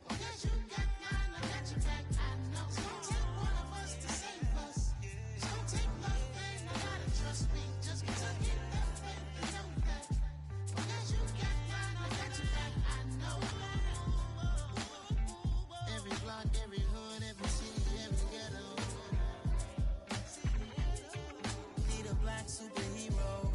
Speaker 3: Well, guess you got mine, I got your back. I know it's gonna take one of us to save us. It's gonna take love and a lot of trust. Me just to get that faith and know that. Well, guess you got mine, I got your back. I know. Every block, every hood, every city, every ghetto. Need a black superhero.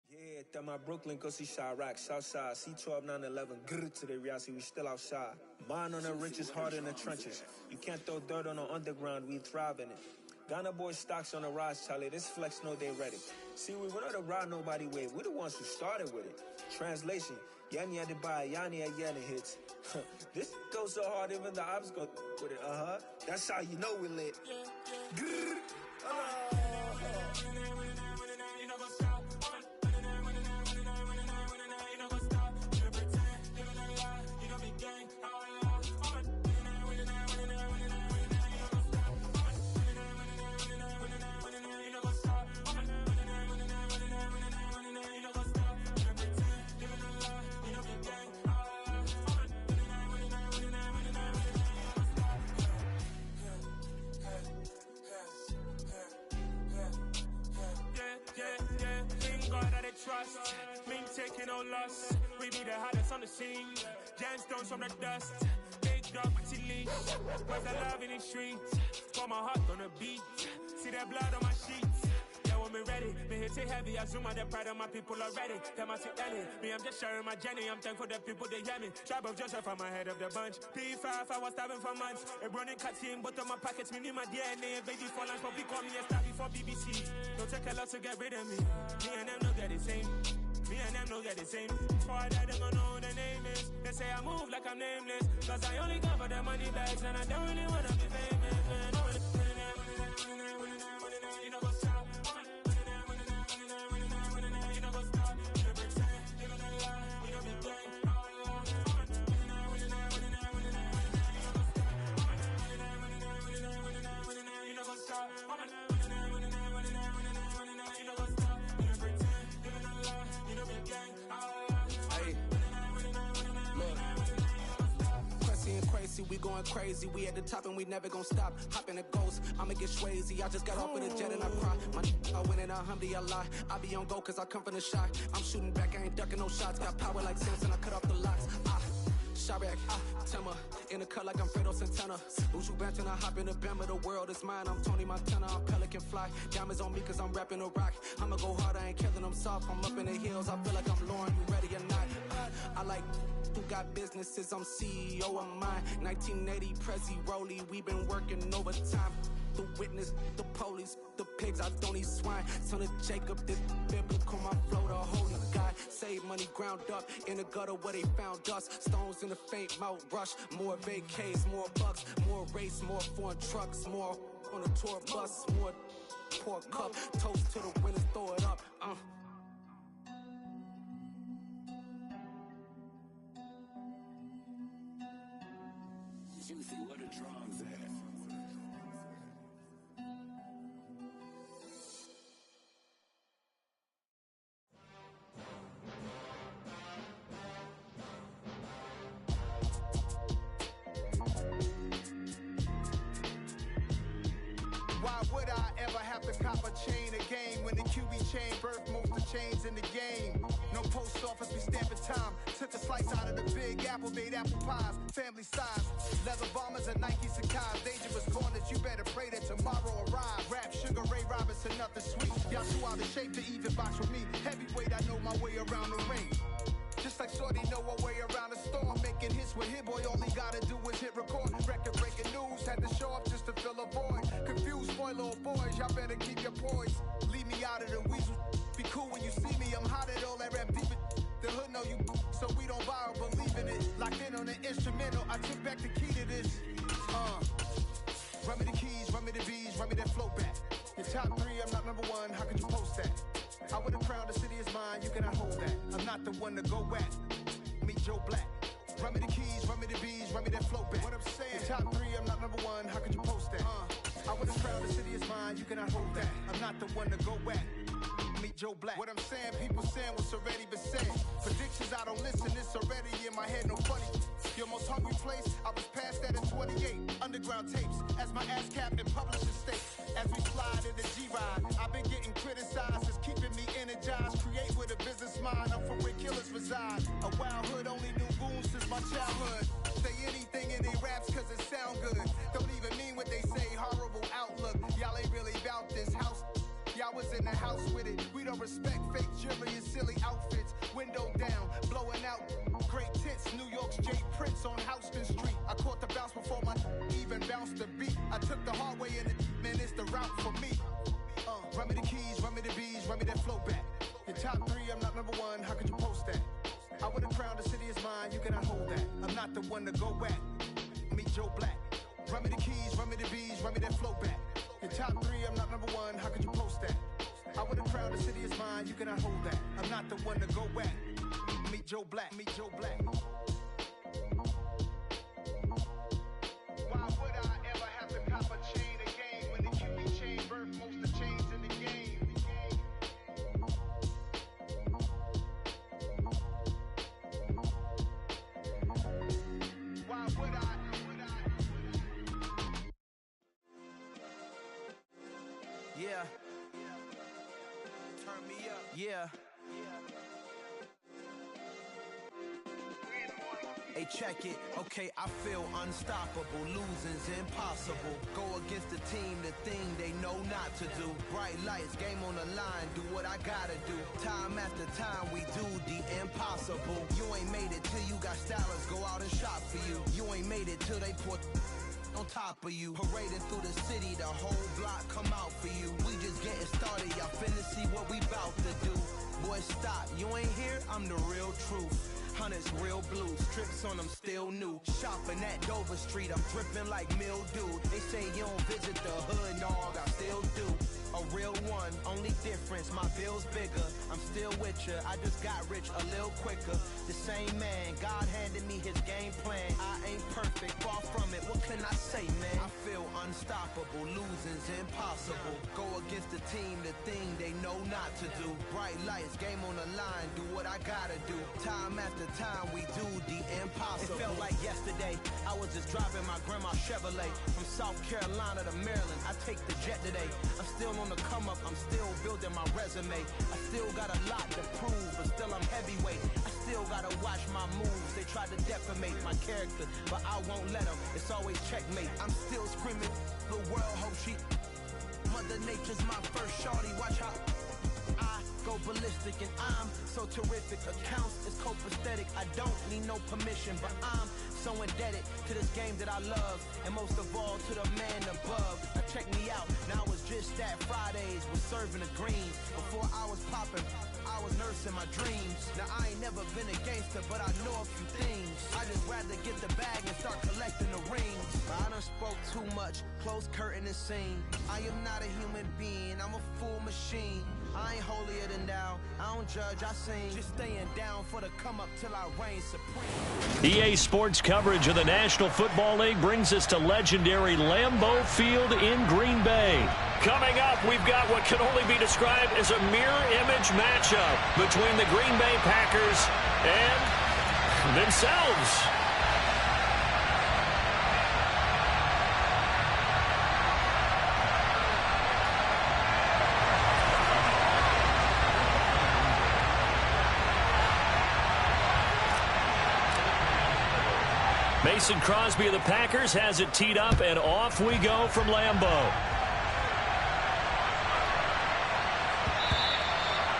Speaker 6: Yeah, that my Brooklyn, go see Chirac, Southside, C12, 911, grrr to the reality, we still outside. Mine on the riches, hard in the trenches. You can't throw dirt on the underground, we thrive in it. Ghana boy stocks on the rise, Charlie, this flex know they ready. See, we went on the ride nobody with, we the ones who started with it. Translation, Yani had to buy, Yani had Yana hits. This goes so hard, even the ops go with it, That's how you know we lit. Grrr,
Speaker 7: taking no loss. We be the hottest on the scene. Gemstones from the dust. Big dog, pretty leash. Where's the love in the streets? Pour my heart on the beat. See that blood on my sheets. Yeah, when me ready, me hit it heavy. I zoom out the pride of my people already. Them I see Ellie. Me, I'm just sharing my journey. I'm thankful that people they hear me. Tribe of Joseph, I'm ahead of the bunch. P5, I was starving for months. A running cut team, but on my pockets, me need my DNA. Baby for lunch, but we call me a star before BBC. Don't take a lot to get rid of me. Me and them no get the same. Me and them no get the same. For that, they gonna know who the name is. They say I move like I'm nameless. Cause I only cover the money bags and I don't really wanna be famous, man. You know what's up? You know what's up? You know pretend, you know the lie, you know be gang. You know what's up?
Speaker 8: We going crazy, we at the top and we never gonna stop. Hop in a ghost, I'ma get swayzy. I just got off with a jet and I cry. I win in a Humvee, I lie. I be on go cause I come from the shot. I'm shooting back, I ain't ducking no shots. Got power like Samson, I cut off the locks. Sharek, Timmer, in the cut like I'm Fredo Santana. Uju Banton, I hop in the Bama, the world is mine. I'm Tony Montana, I'm Pelican Fly. Diamonds on me cause I'm rapping a rock. I'ma go hard, I ain't killing them soft. I'm up in the hills, I feel like I'm Lauren, you ready or not? I like who got businesses, I'm CEO of mine. 1980 Prezi Rolly, we been working overtime. The witness, the police, the pigs, I don't eat swine. Son of Jacob, this biblical, my flow, the holy God. Save money ground up in the gutter where they found us. Stones in the faint mouth rush. More vacays, more bucks, more race, more foreign trucks, more on a tour bus, more poor cup. Toast to the winners, throw it up.
Speaker 9: Juicy, what a drums at.
Speaker 10: Why would I ever have to cop a chain again when the QB chain birthed most of the chains in the game? No post office, we stamping time. Took a slice out of the big apple, made apple pies, family size. Leather bombers and Nike Sacai's. Dangerous corners, you better pray that tomorrow arrives. Rap, Sugar Ray Robinson, nothing sweet. Y'all too out of shape to even box with me. Heavyweight, I know my way around the ring. Just like Shorty know her way around the storm. Making hits with Hit Boy, all he gotta do is hit record. Record breaking news, had to show up just to fill a void. Confused boy, little boys, y'all better keep your poise. Leave me out of the weasel. Be cool when you see me, I'm hot at all that rap deep. The hood know you, so we don't borrow, believe in it. Locked in on the instrumental, I took back the key to this. Run me the keys, run me the V's, run me that flow back. Your top three, I'm not number one, how could you post that? I would have crowned the city is mine, you cannot hold that. I'm not the one to go at. Meet Joe Black. Run me the keys, run me the B's, run me that flow back. What I'm saying, your top three, I'm not number one, how could you post that? I would have crowned the city is mine, you cannot hold that. I'm not the one to go at. Meet Joe Black. What I'm saying, people saying what's already been said. Predictions, I don't listen, it's already in my head, no funny. Your most hungry place, I was past that at 28. Underground tapes, as my ass cap in publishing state. As we slide in the G-Ride, I've been getting criticized, it's keeping me energized. Create with a business mind, I'm from where killers reside. A wild hood, only knew goons since my childhood. Say anything in their raps cause it sound good. Don't even mean what they say, horrible outlook. Y'all ain't really about this house. Y'all was in the house with it. We don't respect fake jewelry and silly outfits. Window down, blowing out great tits. New York's J. Prince on Houston Street. I caught the bounce before my even bounced the beat. I took the hard way and it, man, it's the route for me. Run me the keys, run me the B's, run me that flow back. Your top three, I'm not number one, how could you post that? I would have crowned the city is mine, you cannot hold that. I'm not the one to go at. Meet Joe Black. Run me the keys, run me the B's, run me that flow back. Your top three, I'm not number one, how could you post that? I would have crowned the city is mine, you cannot hold that. I'm not the one to go at. Meet Joe Black, meet Joe Black. Why would I ever have to cop a chain again when the QB chain birthed most of the chains in the game? Why would I? Yeah. Turn me up. Yeah.
Speaker 11: Hey, check it. Okay, I feel unstoppable. Losing's impossible. Go against the team, the thing they know not to do. Bright lights, game on the line. Do what I gotta do. Time after time, we do the impossible. You ain't made it till you got stylists go out and shop for you. You ain't made it till they put on top of you. Parading through the city, the whole block come out for you. We just getting started, y'all finna see what we bout to do. Boy, stop, you ain't here, I'm the real truth. Hunters, real blue, strips on them still new. Shopping at Dover Street, I'm dripping like mildew. They say you don't visit the hood, dog, I still do. A real one, only difference, my bill's bigger. I'm still with ya, I just got rich a little quicker. The same man, God handed me his game plan. I ain't perfect, far from it, what can I say, man? I feel unstoppable, losing's impossible. Go against the team, the thing they know not to do. Bright lights, game on the line, do what I gotta do. Time after time, we do the impossible. It felt like yesterday, I was just driving my grandma's Chevrolet. From South Carolina to Maryland, I take the jet today. I'm still on the come up, I'm still building my resume. I still got a lot to prove, but still I'm heavyweight. I still gotta watch my moves. They try to defamate my character, but I won't let them. It's always checkmate. I'm still screaming, the world hope she. Mother Nature's my first shorty. Watch how I go ballistic, and I'm so terrific. Accounts is copacetic. I don't need no permission, but I'm so indebted to this game that I love, and most of all to the man above. Now check me out, now it's just that Fridays was serving the greens. Before I was popping, I was nursing my dreams. Now I ain't never been a gangster, but I know a few things. I just rather get the bag and start collecting the rings. I done spoke too much, close curtain and scene. I am not a human being, I'm a full machine. I ain't holier than thou, I don't judge, I sing. Just staying down for the come up till I reign supreme.
Speaker 1: EA Sports coverage of the National Football League brings us to legendary Lambeau Field in Green Bay. Coming up, we've got what can only be described as a mirror image matchup between the Green Bay Packers and themselves. Mason Crosby of the Packers has it teed up, and off we go from Lambeau.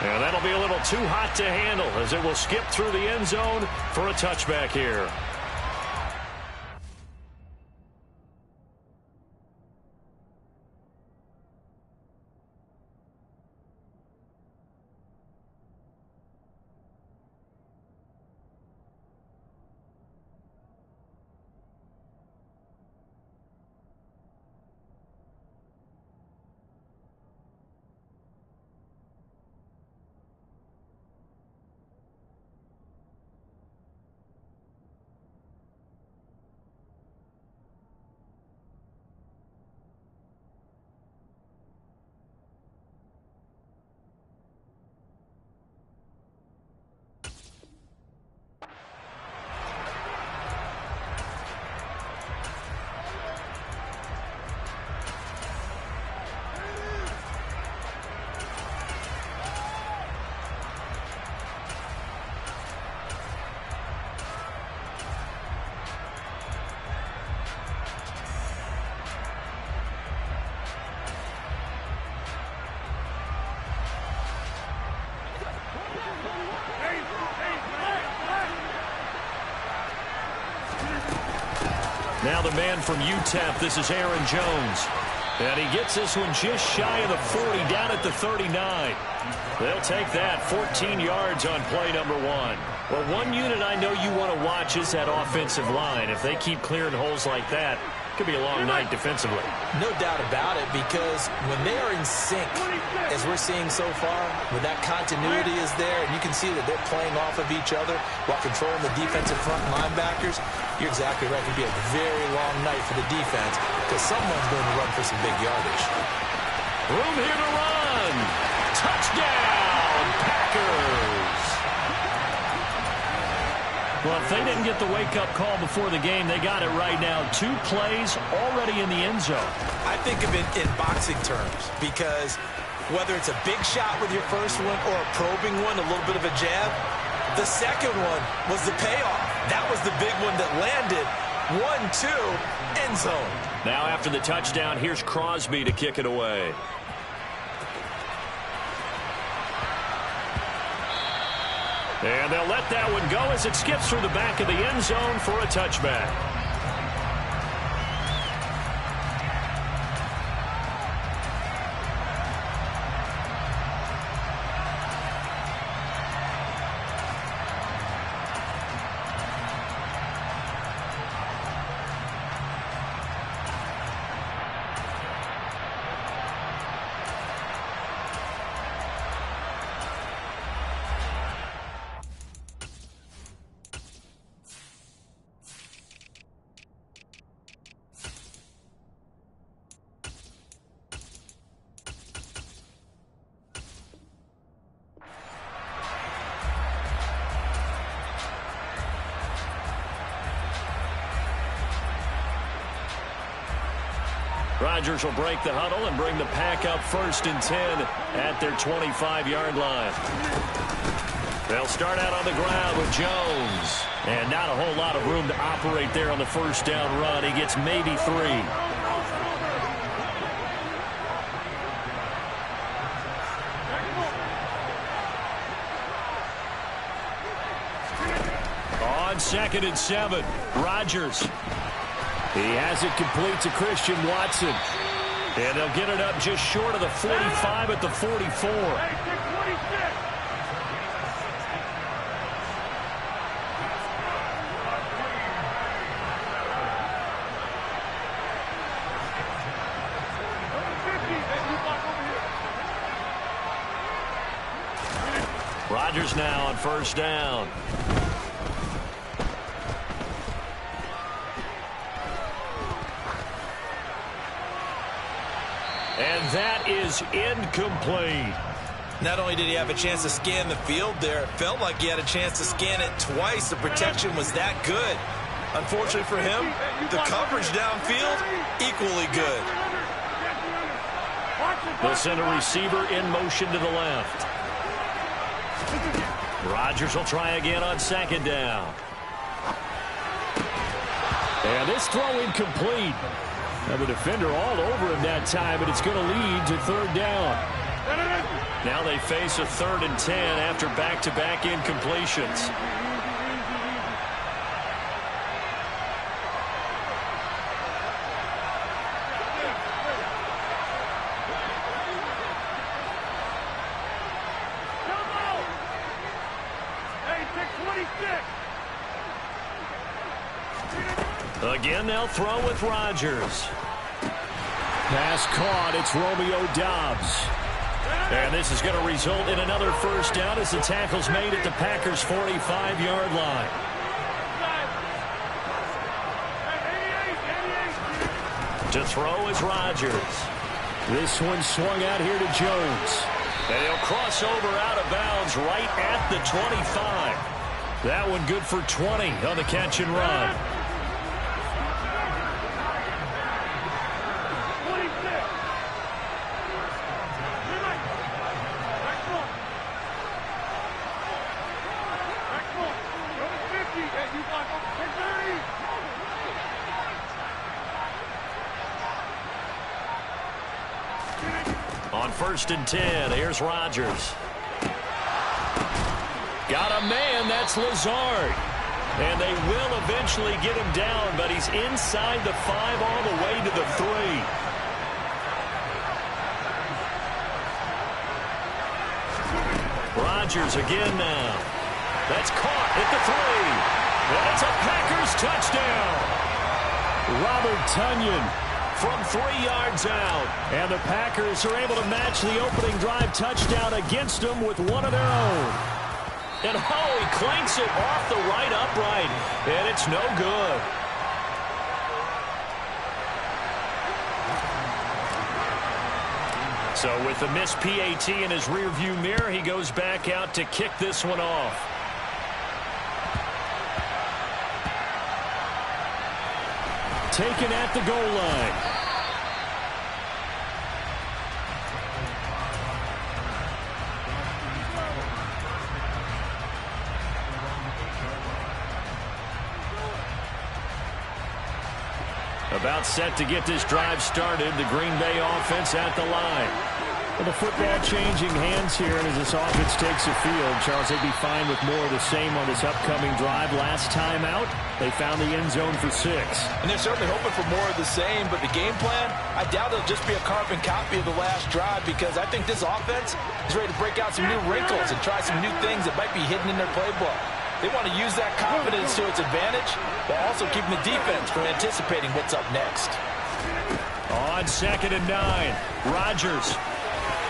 Speaker 1: And that'll be a little too hot to handle as it will skip through the end zone for a touchback here. Now the man from UTEP, this is Aaron Jones. And he gets this one just shy of the 40, down at the 39. They'll take that, 14 yards on play number one. Well, one unit I know you want to watch is that offensive line. If they keep clearing holes like that, it could be a long night defensively. No doubt about it, because when they are in sync, as we're seeing so far, when that continuity is there, and you can see that they're playing off of each other while controlling the defensive front linebackers, you're exactly right. It could be a very long night for the defense because someone's going to run for some big yardage. Room here to run. Touchdown, Packers. Well, if they didn't get the wake-up call before the game, they got it right now. 2 plays already in the end zone. I think of it in boxing terms because whether it's a big shot with your first one or a probing one, a little bit of a jab, the second one was the payoff.
Speaker 2: That was the big one that landed. 1-2, end zone.
Speaker 1: Now after the touchdown, here's Crosby to kick it away. And they'll let that one go as it skips through the back of the end zone for a touchback. Rodgers will break the huddle and bring the pack up 1st and 10 at their 25-yard line. They'll start out on the ground with Jones. And not a whole lot of room to operate there on the first down run. He gets maybe 3. On 2nd and 7, Rodgers. He has it complete to Christian Watson. And they'll get it up just short of the 45 at the 44. Rodgers now on 1st down. And that is incomplete.
Speaker 2: Not only did he have a chance to scan the field there, it felt like he had a chance to scan it twice. The protection was that good. Unfortunately for him, the coverage downfield, equally good.
Speaker 1: They'll send a receiver in motion to the left. Rodgers will try again on 2nd down. And this throw incomplete. Now the defender all over him that time, and it's going to lead to 3rd down. Now they face a 3rd and 10 after back-to-back incompletions. Again, they'll throw with Rodgers. Pass caught. It's Romeo Doubs. And this is going to result in another 1st down as the tackle's made at the Packers' 45-yard line. To throw is Rodgers. This one swung out here to Jones. And he'll cross over out of bounds right at the 25. That one good for 20 on the catch and run. On 1st and 10, here's Rodgers. Got a man, that's Lazard. And they will eventually get him down, but he's inside the 5 all the way to the 3. Rodgers again now. That's caught at the 3. And it's a Packers touchdown. Robert Tonyan from 3 yards out. And the Packers are able to match the opening drive touchdown against them with one of their own. And he clanks it off the right upright. And it's no good. So with the missed PAT in his rearview mirror, he goes back out to kick this one off. Taken at the goal line. About set to get this drive started. The Green Bay offense at the line. Well, the football changing hands here, and as this offense takes the field, Charles, they'd be fine with more of the same on this upcoming drive. Last time out, they found the end zone for 6.
Speaker 2: And they're certainly hoping for more of the same, but the game plan, I doubt it'll just be a carbon copy of the last drive, because I think this offense is ready to break out some new wrinkles and try some new things that might be hidden in their playbook. They want to use that confidence to its advantage, while also keeping the defense from anticipating what's up next.
Speaker 1: On 2nd and 9, Rodgers.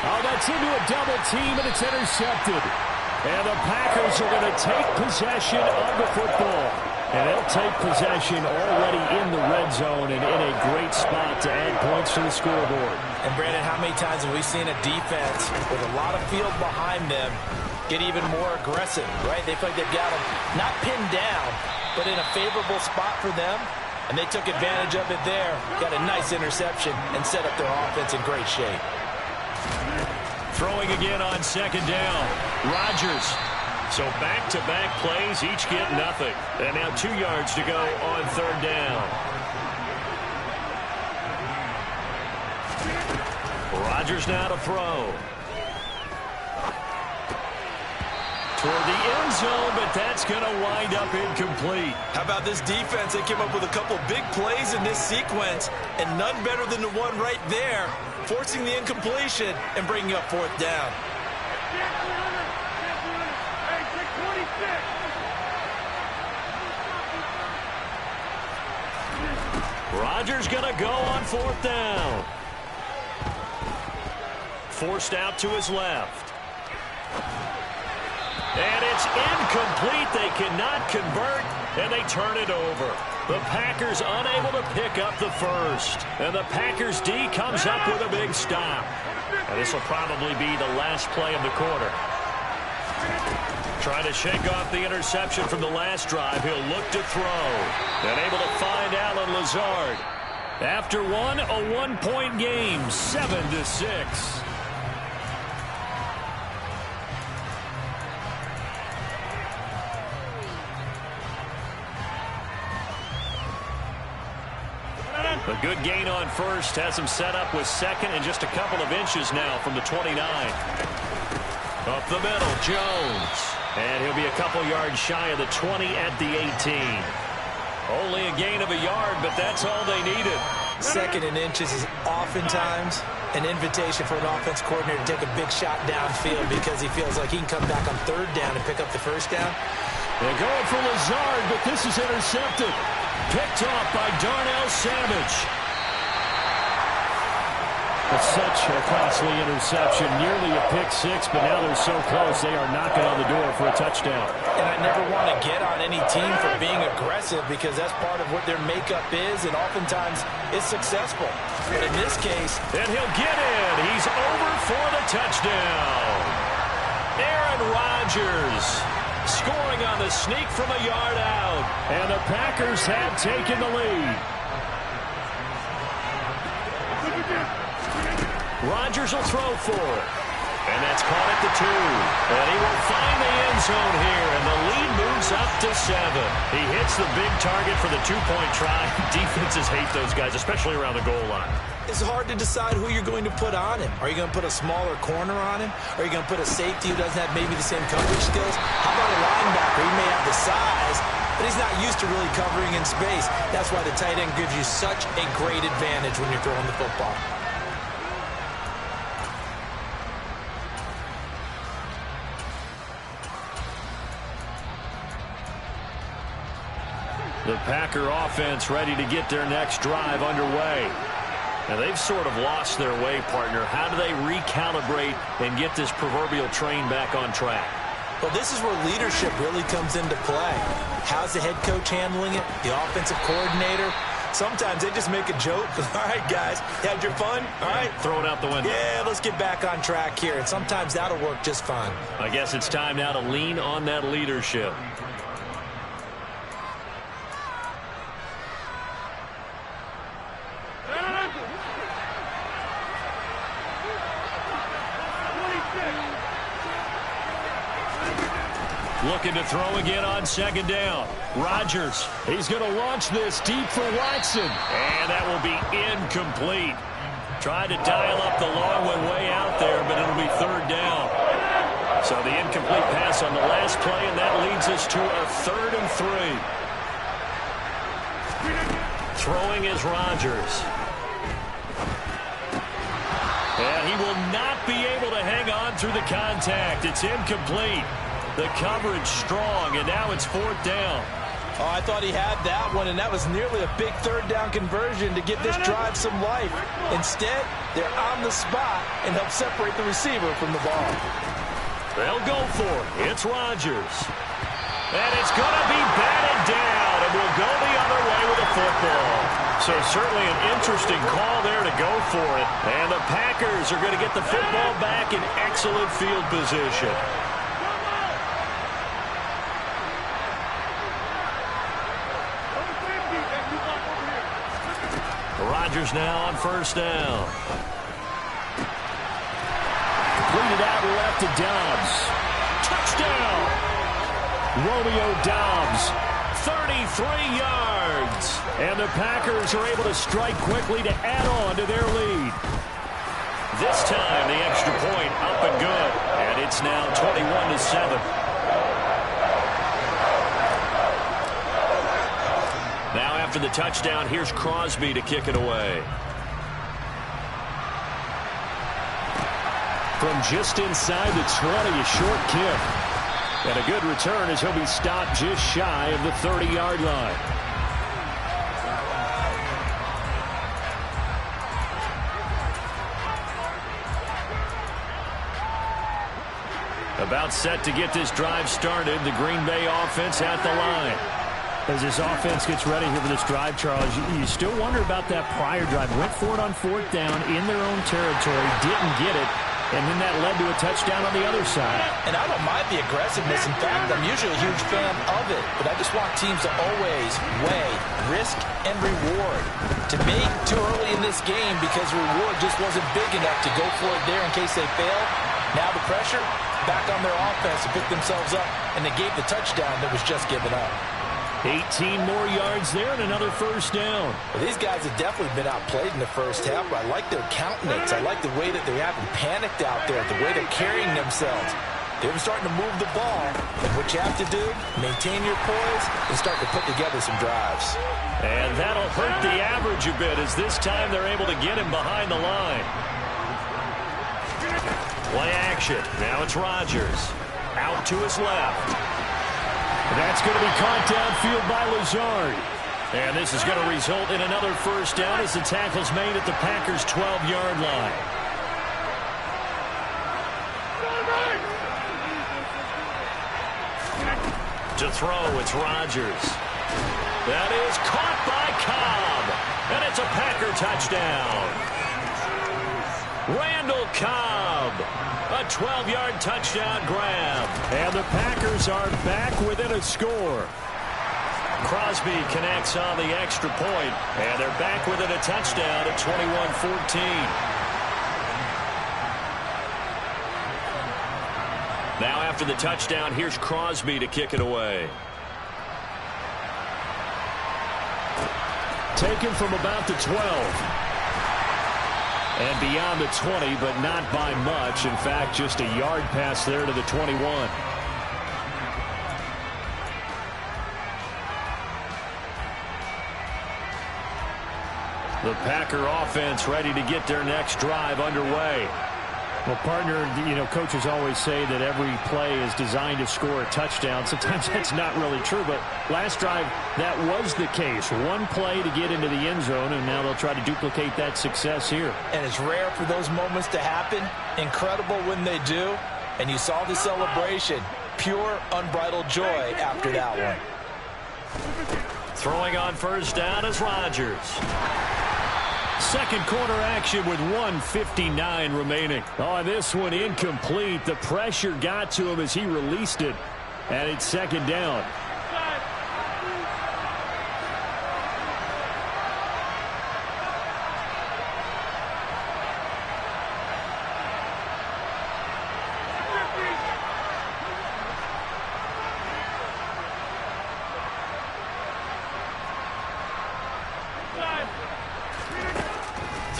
Speaker 1: Oh, that's into a double team, and it's intercepted. And the Packers are going to take possession of the football. And they'll take possession already in the red zone and in a great spot to add points to the scoreboard.
Speaker 2: And, Brandon, how many times have we seen a defense with a lot of field behind them get even more aggressive, right? They feel like they've got them not pinned down, but in a favorable spot for them. And they took advantage of it there, got a nice interception, and set up their offense in great shape.
Speaker 1: Throwing again on 2nd down. Rodgers. So back-to-back plays, each get nothing. And now 2 yards to go on 3rd down. Rodgers now to throw. Toward the end zone, but that's going to wind up incomplete.
Speaker 2: How about this defense? They came up with a couple big plays in this sequence, and none better than the one right there, forcing the incompletion and bringing up 4th down.
Speaker 1: Rodgers going to go on 4th down. Forced out to his left. And it's incomplete. They cannot convert, and they turn it over. The Packers unable to pick up the first. And the Packers D comes up with a big stop. And this will probably be the last play of the quarter. Trying to shake off the interception from the last drive. He'll look to throw. And able to find Allen Lazard. After one, a one-point game, 7-6. A good gain on first, has him set up with 2nd and just a couple of inches now from the 29. Up the middle, Jones. And he'll be a couple yards shy of the 20 at the 18. Only a gain of a yard, but that's all they needed.
Speaker 2: 2nd and inches is oftentimes an invitation for an offense coordinator to take a big shot downfield because he feels like he can come back on 3rd down and pick up the first down.
Speaker 1: They're going for Lazard, but this is intercepted. Picked off by Darnell Savage. It's such a costly interception. Nearly a pick-6, but now they're so close they are knocking on the door for a touchdown.
Speaker 2: And I never want to get on any team for being aggressive because that's part of what their makeup is, and oftentimes it's successful. But in this case...
Speaker 1: And he'll get in. He's over for the touchdown. Aaron Rodgers scoring on the sneak from a yard out. And the Packers have taken the lead. Rodgers will throw for it. And that's caught at the 2. And he will find the end zone here. And the lead moves up to 7. He hits the big target for the 2-point try. Defenses hate those guys, especially around the goal line.
Speaker 2: It's hard to decide who you're going to put on him. Are you going to put a smaller corner on him? Are you going to put a safety who doesn't have maybe the same coverage skills? How about a linebacker? He may have the size, but he's not used to really covering in space. That's why the tight end gives you such a great advantage when you're throwing the football.
Speaker 1: The Packer offense ready to get their next drive underway. Now they've sort of lost their way, partner. How do they recalibrate and get this proverbial train back on track?
Speaker 2: Well, this is where leadership really comes into play. How's the head coach handling it? The offensive coordinator? Sometimes they just make a joke. All right, guys, you had your fun? All right.
Speaker 1: Throw it out the window.
Speaker 2: Yeah, let's get back on track here. And sometimes that'll work just fine.
Speaker 1: I guess it's time now to lean on that leadership. looking to throw again on second down. Rodgers, he's going to launch this deep for Watson. And that will be incomplete. Tried to dial up the long one way out there, but it'll be third down. So the incomplete pass on the last play, and that leads us to a 3rd and 3. Throwing is Rodgers. And he will not be able to hang on through the contact. It's incomplete. The coverage strong, and now it's 4th down.
Speaker 2: Oh, I thought he had that one, and that was nearly a big 3rd down conversion to give this drive some life. Instead, they're on the spot and help separate the receiver from the ball.
Speaker 1: They'll go for it. It's Rodgers. And it's going to be batted down, and we'll go the other way with the football. So certainly an interesting call there to go for it. And the Packers are going to get the football back in excellent field position. Rodgers now on 1st down. Completed out left to Dobbs. Touchdown! Romeo Dobbs, 33 yards. And the Packers are able to strike quickly to add on to their lead. This time the extra point up and good. And it's now 21-7. Now after the touchdown, here's Crosby to kick it away. From just inside the 20, a short kick. And a good return as he'll be stopped just shy of the 30-yard line. About set to get this drive started, the Green Bay offense at the line.
Speaker 12: As this offense gets ready here for this drive, Charles, you still wonder about that prior drive. Went for it on 4th down in their own territory, didn't get it, and then that led to a touchdown on the other side.
Speaker 2: And I don't mind the aggressiveness. In fact, I'm usually a huge fan of it, but I just want teams to always weigh risk and reward. To me, too early in this game because reward just wasn't big enough to go for it there in case they failed. Now the pressure back on their offense to pick themselves up, and they gave the touchdown that was just given up.
Speaker 1: 18 more yards there and another 1st down.
Speaker 2: Well, these guys have definitely been outplayed in the first half, but I like their countenance. I like the way that they haven't panicked out there, the way they're carrying themselves. They're starting to move the ball, and what you have to do, maintain your poise and start to put together some drives.
Speaker 1: And that'll hurt the average a bit as this time they're able to get him behind the line. Play action. Now it's Rodgers. Out to his left. That's going to be caught downfield by Lazard. And this is going to result in another 1st down as the tackle's made at the Packers' 12-yard line. To throw, it's Rodgers. That is caught by Cobb. And it's a Packer touchdown. Randall Cobb. A 12-yard touchdown grab. And the Packers are back within a score. Crosby connects on the extra point, and they're back within a touchdown at 21-14. Now after the touchdown, here's Crosby to kick it away. Taken from about the 12. And beyond the 20, but not by much. In fact, just a yard pass there to the 21. The Packer offense ready to get their next drive underway.
Speaker 12: Well, partner, coaches always say that every play is designed to score a touchdown. Sometimes that's not really true, but last drive, that was the case. One play to get into the end zone, and now they'll try to duplicate that success here.
Speaker 2: And it's rare for those moments to happen. Incredible when they do. And you saw the celebration. Pure, unbridled joy after that one.
Speaker 1: Throwing on 1st down is Rodgers. Second quarter action with 1:59 remaining. Oh, this one incomplete. The pressure got to him as he released it. And it's 2nd down.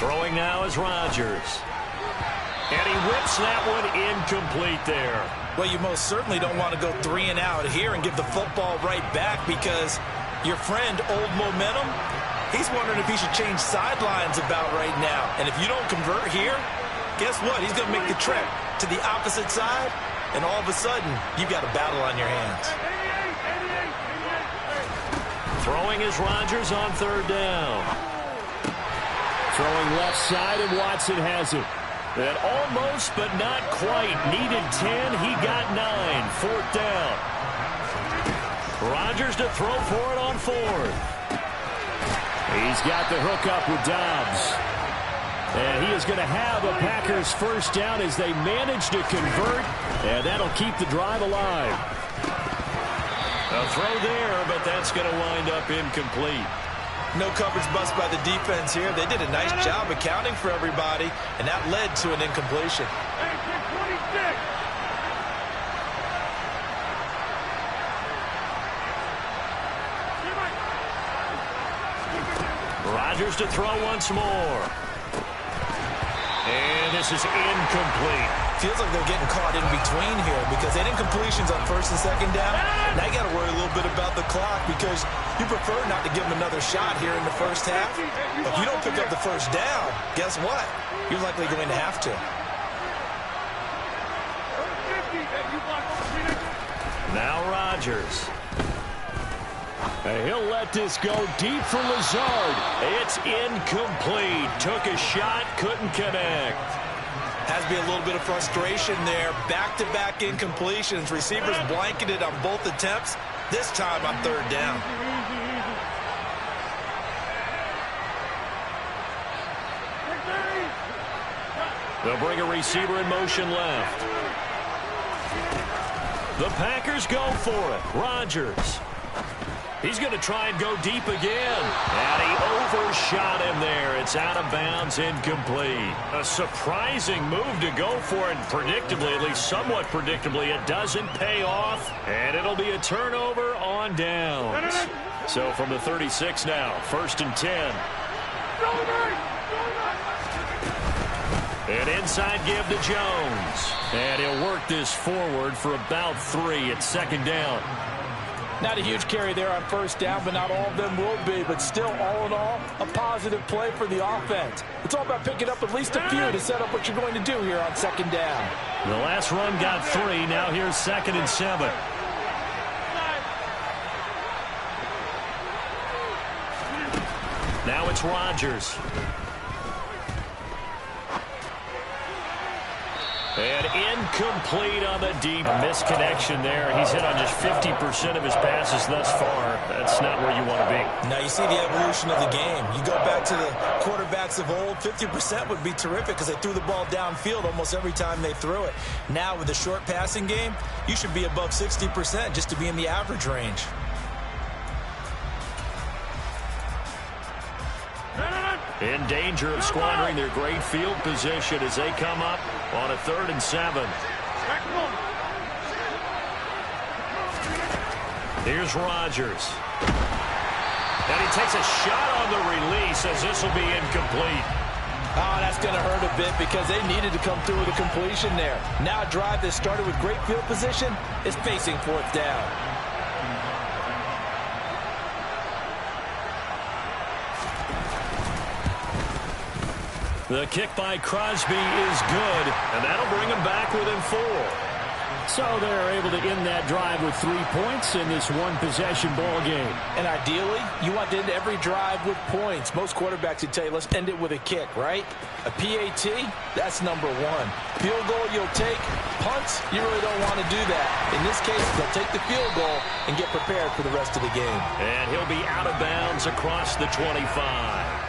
Speaker 1: Throwing now is Rodgers. And he whips that one incomplete there.
Speaker 2: Well, you most certainly don't want to go 3 and out here and give the football right back, because your friend, Old Momentum, he's wondering if he should change sidelines about right now. And if you don't convert here, guess what? He's going to make the trip to the opposite side, and all of a sudden, you've got a battle on your hands.
Speaker 1: Throwing is Rodgers on 3rd down.
Speaker 12: Throwing left side, and Watson has it.
Speaker 1: And almost, but not quite. Needed 10. He got 9. 4th down. Rodgers to throw for it on 4th.
Speaker 12: He's got the hook up with Dobbs. And he is going to have a Packers first down as they manage to convert. And that'll keep the drive alive.
Speaker 1: A throw there, but that's going to wind up incomplete.
Speaker 2: No coverage bust by the defense here. They did a nice job accounting for everybody, and that led to an incompletion.
Speaker 1: Rodgers to throw once more. And this is incomplete.
Speaker 2: Feels like they're getting caught in between here, because they had incompletions on 1st and 2nd down. Now you got to worry a little bit about the clock, because you prefer not to give them another shot here in the first half. But if you don't pick up the first down, guess what? You're likely going to have to.
Speaker 1: Now Rodgers.
Speaker 12: And he'll let this go deep for Lazard.
Speaker 1: It's incomplete. Took a shot, couldn't connect.
Speaker 2: Has to be a little bit of frustration there. Back-to-back incompletions. Receivers blanketed on both attempts, this time on 3rd down.
Speaker 1: They'll bring a receiver in motion left. The Packers go for it. Rodgers. He's going to try and go deep again. And he overshot him there. It's out of bounds, incomplete. A surprising move to go for it. Predictably, at least somewhat predictably, it doesn't pay off. And it'll be a turnover on downs. So from the 36 now, 1st and 10. An inside give to Jones. And he'll work this forward for about 3 at 2nd down.
Speaker 2: Not a huge carry there on 1st down, but not all of them will be. But still, all in all, a positive play for the offense. It's all about picking up at least a few to set up what you're going to do here on 2nd down.
Speaker 1: The last run got 3. Now here's 2nd and 7. Now it's Rodgers. And incomplete on the deep. A misconnection there. He's hit on just 50% of his passes thus far. That's not where you want to be.
Speaker 2: Now you see the evolution of the game. You go back to the quarterbacks of old, 50% would be terrific because they threw the ball downfield almost every time they threw it. Now with the short passing game, you should be above 60% just to be in the average range.
Speaker 1: In danger of squandering their great field position as they come up on a 3rd and 7. Here's Rodgers. And he takes a shot on the release as this will be incomplete.
Speaker 2: Oh, that's going to hurt a bit because they needed to come through with a completion there. Now a drive that started with great field position is facing 4th down.
Speaker 1: The kick by Crosby is good, and that'll bring him back within 4.
Speaker 12: So they're able to end that drive with 3 points in this one-possession ball game.
Speaker 2: And ideally, you want to end every drive with points. Most quarterbacks would tell you, let's end it with a kick, right? A PAT, that's number 1. Field goal you'll take. Punts, you really don't want to do that. In this case, they'll take the field goal and get prepared for the rest of the game.
Speaker 1: And he'll be out of bounds across the 25.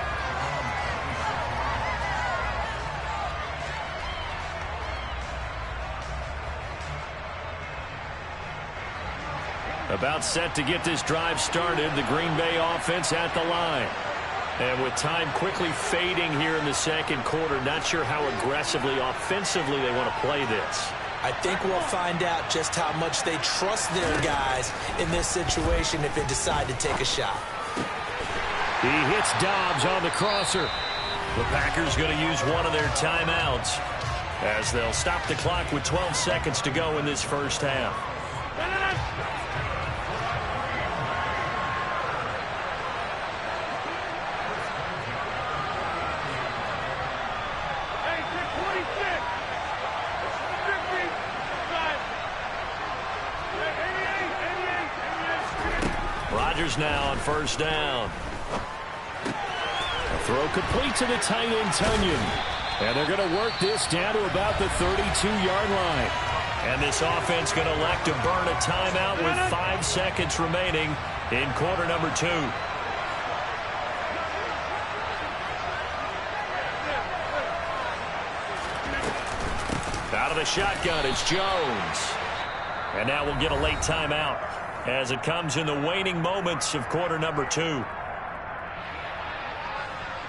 Speaker 1: About set to get this drive started, the Green Bay offense at the line. And with time quickly fading here in the 2nd quarter, not sure how aggressively, offensively they want to play this.
Speaker 2: I think we'll find out just how much they trust their guys in this situation if they decide to take a shot.
Speaker 12: He hits Dobbs on the crosser.
Speaker 1: The Packers going to use one of their timeouts as they'll stop the clock with 12 seconds to go in this first half. Rodgers now on first down.
Speaker 12: Throw complete to the tight end, Tonyan. And they're going to work this down to about the 32-yard line.
Speaker 1: And this offense going to elect to burn a timeout with 5 seconds remaining in quarter number 2. Out of the shotgun, it's Jones. And now we'll get a late timeout as it comes in the waning moments of quarter number 2.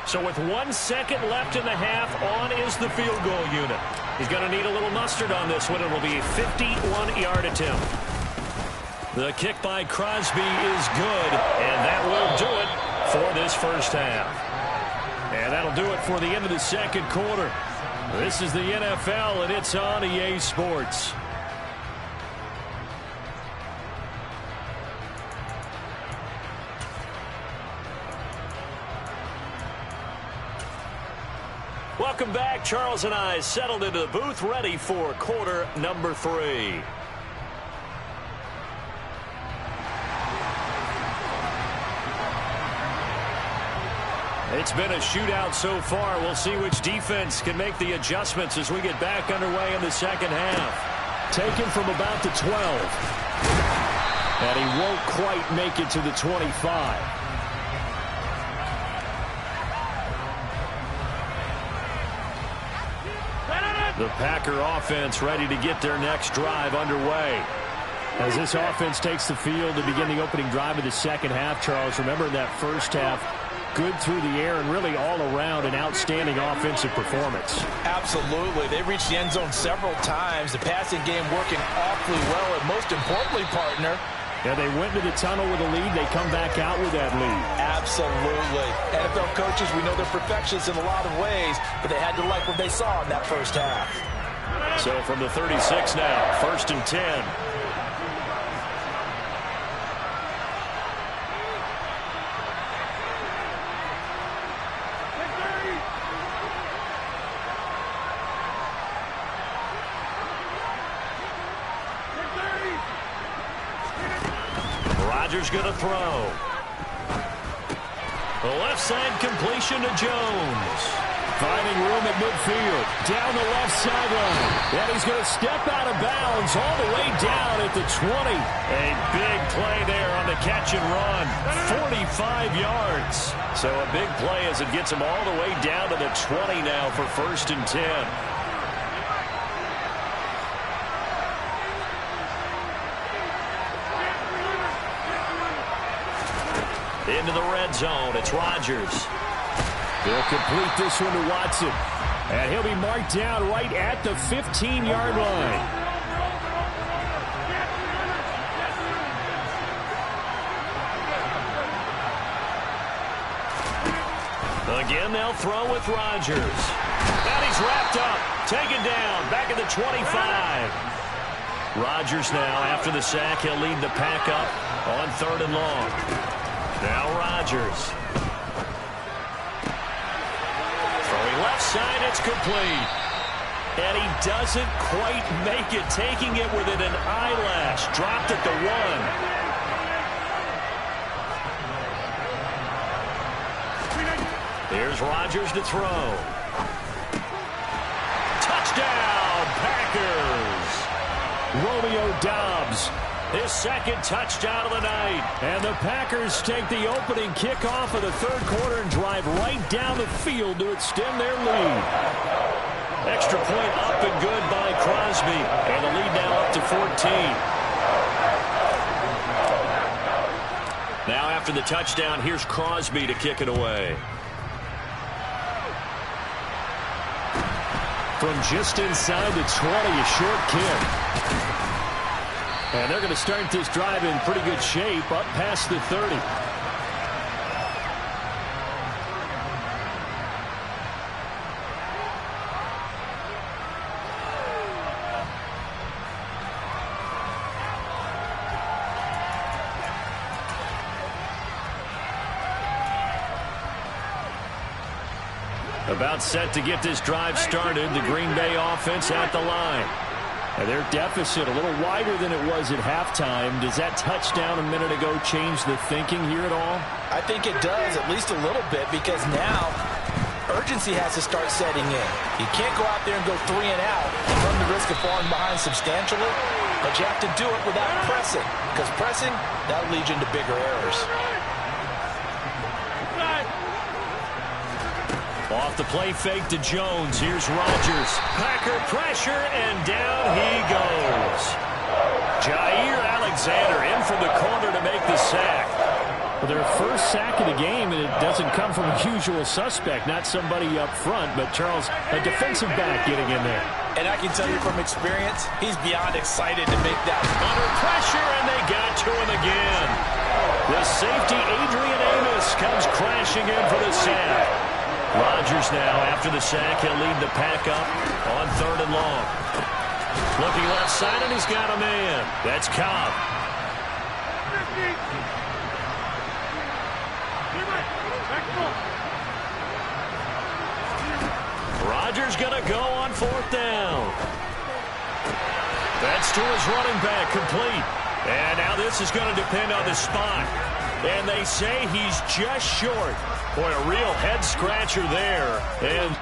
Speaker 1: So with 1 second left in the half, on is the field goal unit. He's going to need a little mustard on this one. It will be a 51-yard attempt. The kick by Crosby is good, and that will do it for this first half. And that'll do it for the end of the second quarter. This is the NFL, and it's on EA Sports. Welcome back. Charles and I settled into the booth, ready for quarter number 3. It's been a shootout so far. We'll see which defense can make the adjustments as we get back underway in the second half.
Speaker 12: Taken from about the 12. And he won't quite make it to the 25.
Speaker 1: The Packer offense ready to get their next drive underway.
Speaker 12: As this offense takes the field to begin the opening drive of the second half, Charles, remember in that first half, good through the air and really all around an outstanding offensive performance.
Speaker 2: Absolutely. They reached the end zone several times. The passing game working awfully well, and most importantly, partner,
Speaker 12: yeah, they went to the tunnel with a lead. They come back out with that lead.
Speaker 2: Absolutely. NFL coaches, we know they're perfectionists in a lot of ways, but they had to like what they saw in that first half.
Speaker 1: So from the 36 now, 1st and 10. Rodgers going to throw. The left side completion to Jones.
Speaker 12: Finding room at midfield. Down the left sideline. And he's going to step out of bounds all the way down at the 20.
Speaker 1: A big play there on the catch and run. 45 yards. So a big play as it gets him all the way down to the 20 now for 1st and 10. Into the red zone. It's Rodgers.
Speaker 12: They'll complete this one to Watson. And he'll be marked down right at the 15-yard line.
Speaker 1: Again, they'll throw with Rodgers. And he's wrapped up. Taken down. Back at the 25. Rodgers now, after the sack, he'll lead the pack up on 3rd and long. Now Rodgers. Throwing left side, it's complete. And he doesn't quite make it, taking it within an eyelash. Dropped at the 1. Here's Rodgers to throw. Touchdown, Packers!
Speaker 12: Romeo Doubs.
Speaker 1: His 2nd touchdown of the night.
Speaker 12: And the Packers take the opening kickoff of the 3rd quarter and drive right down the field to extend their lead.
Speaker 1: Extra point up and good by Crosby. And the lead now up to 14. Now after the touchdown, here's Crosby to kick it away.
Speaker 12: From just inside the 20, a short kick. And they're going to start this drive in pretty good shape up past the 30.
Speaker 1: About set to get this drive started. The Green Bay offense at the line. And their deficit a little wider than it was at halftime. Does that touchdown a minute ago change the thinking here at all?
Speaker 2: I think it does, at least a little bit, because now urgency has to start setting in. You can't go out there and go 3 and out and run the risk of falling behind substantially, but you have to do it without pressing, because pressing, that'll lead you into bigger errors.
Speaker 1: Off the play fake to Jones. Here's Rodgers. Packer pressure, and down he goes. Jair Alexander in from the corner to make the sack. Well, their first sack of the game, and it doesn't come from a usual suspect, not somebody up front, but Charles, a defensive back getting in there.
Speaker 2: And I can tell you from experience, he's beyond excited to make that.
Speaker 1: Under pressure, and they got to him again. The safety, Adrian Amos, comes crashing in for the sack. Rodgers now, after the sack, he'll lead the pack up on 3rd and long. Looking left side, and he's got a man. That's Cobb. Rodgers going to go on 4th down. That's to his running back, complete. And now this is going to depend on the spot. And they say he's just short. Boy, a real head-scratcher there. And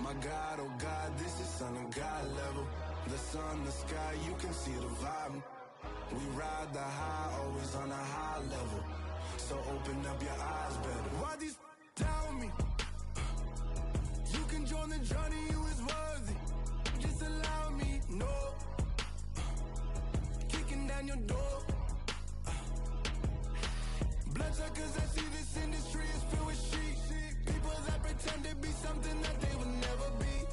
Speaker 11: My God, oh God, this is Son of God level. The sun, the sky, you can see the vibe. We ride the high, always on a high level. So open up your eyes better. Why these tell me? You can join the journey, you is worthy. Just allow me, no. Kicking down your door. Bloodshot, cause I see this industry is filled with sheep. People that pretend to be something that they will never be.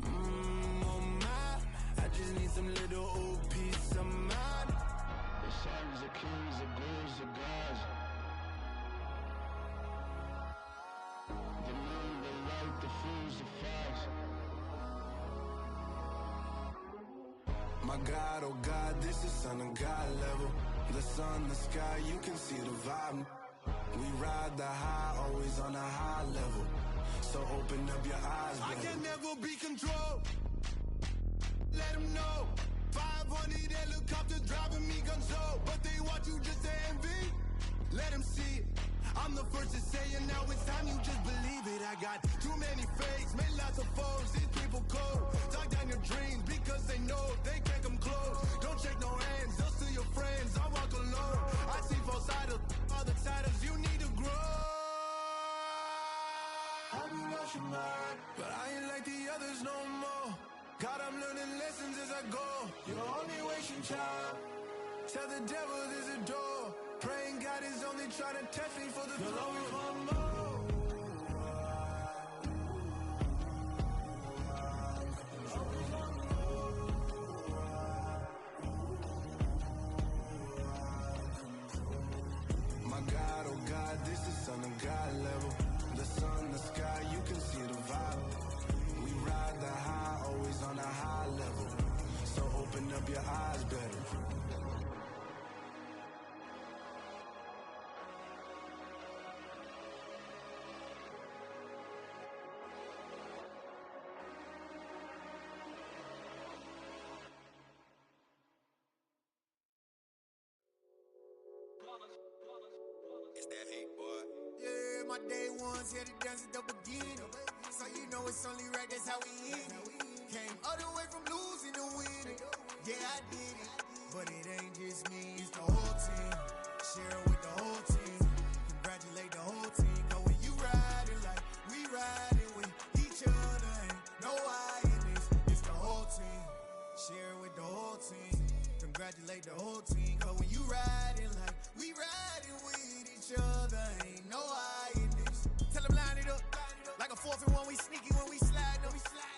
Speaker 11: Oh my, I just need some little old peace of mind. The sons of kings, the bulls, the gods. The moon, the light, the fools, the facts. My God, oh God, this is Son of God level. The sun, the sky, you can see the vibe. We ride the high, always on a high level. So open up your eyes, baby. I can never be controlled. Let them know. 500 helicopters driving me gonzo. But they want you just to envy. Let them see it. I'm the first to say it, now it's time you just believe it. I got too many fakes, made lots of foes. These people cold. Talk down your dreams because they know they can't come close. Don't shake no hands, those to your friends. I walk alone. I see both sides of all the titles you need to grow. I've been rushing mine, but I ain't like the others no more. God, I'm learning lessons as I go. You're only wasting time. Tell the devil there's a door. Praying God is only trying to test me for the glory for more. My God, oh God, this is Son of God level. The sun, the sky, you can see the vibe. We ride the high, always on a high level. So open up your eyes better.
Speaker 10: It's that hate, boy. Yeah, my day ones here to dance at the beginning. So you know it's only right, that's how we end it. Came all the way from losing to winning. Yeah, I did it. But it ain't just me, it's the whole team. Share it with the whole team. Congratulate the whole team. Cause when you riding like we riding with each other, ain't no I in this. It's the whole team. Share it with the whole team. Congratulate the whole team. Cause when you riding like we riding with each other, ain't no I in this. Tell them line it up like a
Speaker 13: 4th and 1, we sneaky when we slide, no, we slide.